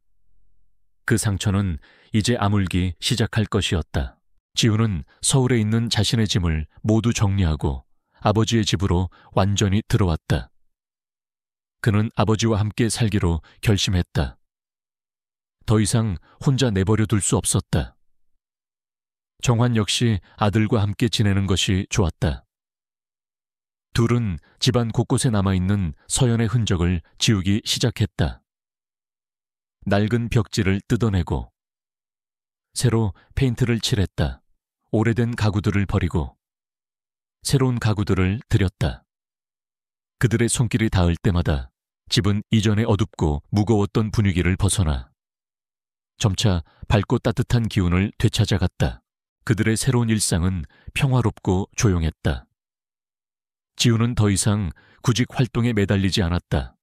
Speaker 1: 그 상처는 이제 아물기 시작할 것이었다. 지훈은 서울에 있는 자신의 짐을 모두 정리하고 아버지의 집으로 완전히 들어왔다. 그는 아버지와 함께 살기로 결심했다. 더 이상 혼자 내버려 둘 수 없었다. 정환 역시 아들과 함께 지내는 것이 좋았다. 둘은 집안 곳곳에 남아있는 서연의 흔적을 지우기 시작했다. 낡은 벽지를 뜯어내고 새로 페인트를 칠했다. 오래된 가구들을 버리고 새로운 가구들을 들였다. 그들의 손길이 닿을 때마다 집은 이전의 어둡고 무거웠던 분위기를 벗어나 점차 밝고 따뜻한 기운을 되찾아갔다. 그들의 새로운 일상은 평화롭고 조용했다. 지훈은 더 이상 구직 활동에 매달리지 않았다.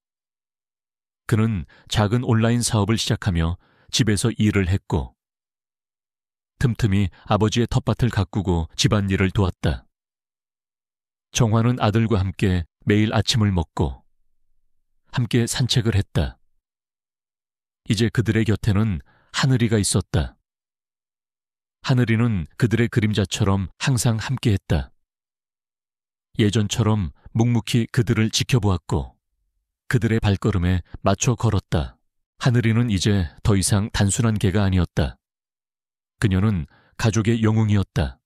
Speaker 1: 그는 작은 온라인 사업을 시작하며 집에서 일을 했고 틈틈이 아버지의 텃밭을 가꾸고 집안일을 도왔다. 정환은 아들과 함께 매일 아침을 먹고 함께 산책을 했다. 이제 그들의 곁에는 하늘이가 있었다. 하늘이는 그들의 그림자처럼 항상 함께했다. 예전처럼 묵묵히 그들을 지켜보았고 그들의 발걸음에 맞춰 걸었다. 하늘이는 이제 더 이상 단순한 개가 아니었다. 그녀는 가족의 영웅이었다.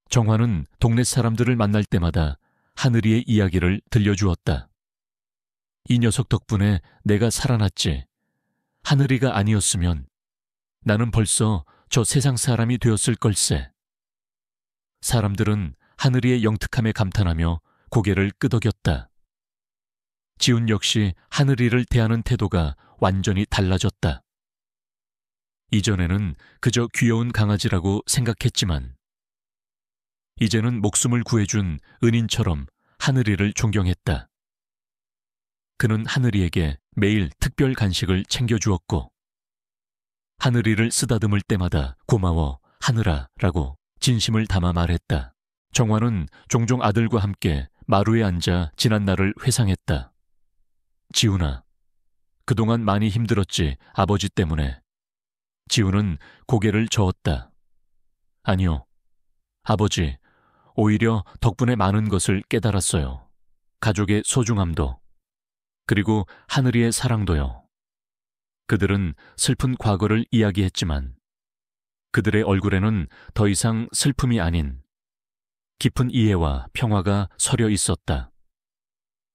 Speaker 1: 정화는 동네 사람들을 만날 때마다 하늘이의 이야기를 들려주었다. 이 녀석 덕분에 내가 살아났지. 하늘이가 아니었으면 나는 벌써 저 세상 사람이 되었을 걸세. 사람들은 하늘이의 영특함에 감탄하며 고개를 끄덕였다. 지훈 역시 하늘이를 대하는 태도가 완전히 달라졌다. 이전에는 그저 귀여운 강아지라고 생각했지만 이제는 목숨을 구해준 은인처럼 하늘이를 존경했다. 그는 하늘이에게 매일 특별 간식을 챙겨주었고 하늘이를 쓰다듬을 때마다 고마워 하늘아라고 진심을 담아 말했다. 정화는 종종 아들과 함께 마루에 앉아 지난 날을 회상했다. 지훈아, 그동안 많이 힘들었지 아버지 때문에. 지훈은 고개를 저었다. 아니요, 아버지, 오히려 덕분에 많은 것을 깨달았어요. 가족의 소중함도, 그리고 하늘이의 사랑도요. 그들은 슬픈 과거를 이야기했지만 그들의 얼굴에는 더 이상 슬픔이 아닌 깊은 이해와 평화가 서려 있었다.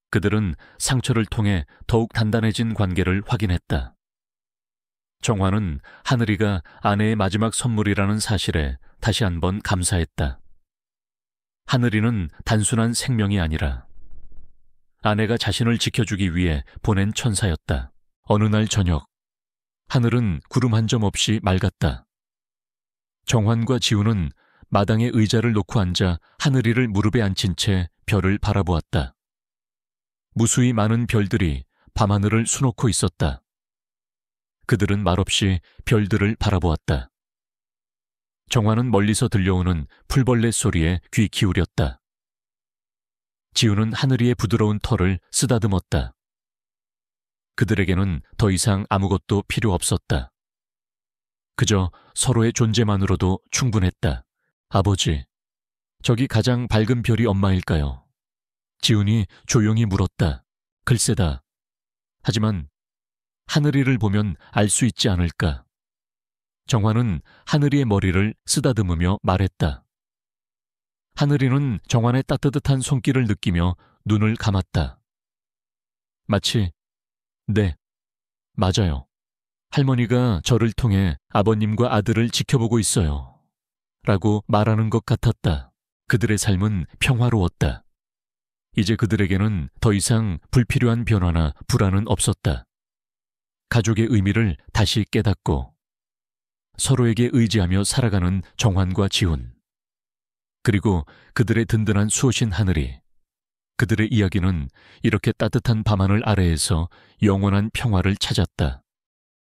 Speaker 1: 그들은 상처를 통해 더욱 단단해진 관계를 확인했다. 정화는 하늘이가 아내의 마지막 선물이라는 사실에 다시 한번 감사했다. 하늘이는 단순한 생명이 아니라 아내가 자신을 지켜주기 위해 보낸 천사였다. 어느 날 저녁, 하늘은 구름 한 점 없이 맑았다. 정환과 지훈은 마당에 의자를 놓고 앉아 하늘이를 무릎에 앉힌 채 별을 바라보았다. 무수히 많은 별들이 밤하늘을 수놓고 있었다. 그들은 말없이 별들을 바라보았다. 정화는 멀리서 들려오는 풀벌레 소리에 귀 기울였다. 지훈은 하늘이의 부드러운 털을 쓰다듬었다. 그들에게는 더 이상 아무것도 필요 없었다. 그저 서로의 존재만으로도 충분했다. 아버지, 저기 가장 밝은 별이 엄마일까요? 지훈이 조용히 물었다. 글쎄다. 하지만 하늘이를 보면 알 수 있지 않을까? 정환은 하늘이의 머리를 쓰다듬으며 말했다. 하늘이는 정환의 따뜻한 손길을 느끼며 눈을 감았다. 마치, 네, 맞아요. 할머니가 저를 통해 아버님과 아들을 지켜보고 있어요. 라고 말하는 것 같았다. 그들의 삶은 평화로웠다. 이제 그들에게는 더 이상 불필요한 변화나 불안은 없었다. 가족의 의미를 다시 깨닫고 서로에게 의지하며 살아가는 정환과 지훈, 그리고 그들의 든든한 수호신 하늘이, 그들의 이야기는 이렇게 따뜻한 밤하늘 아래에서 영원한 평화를 찾았다.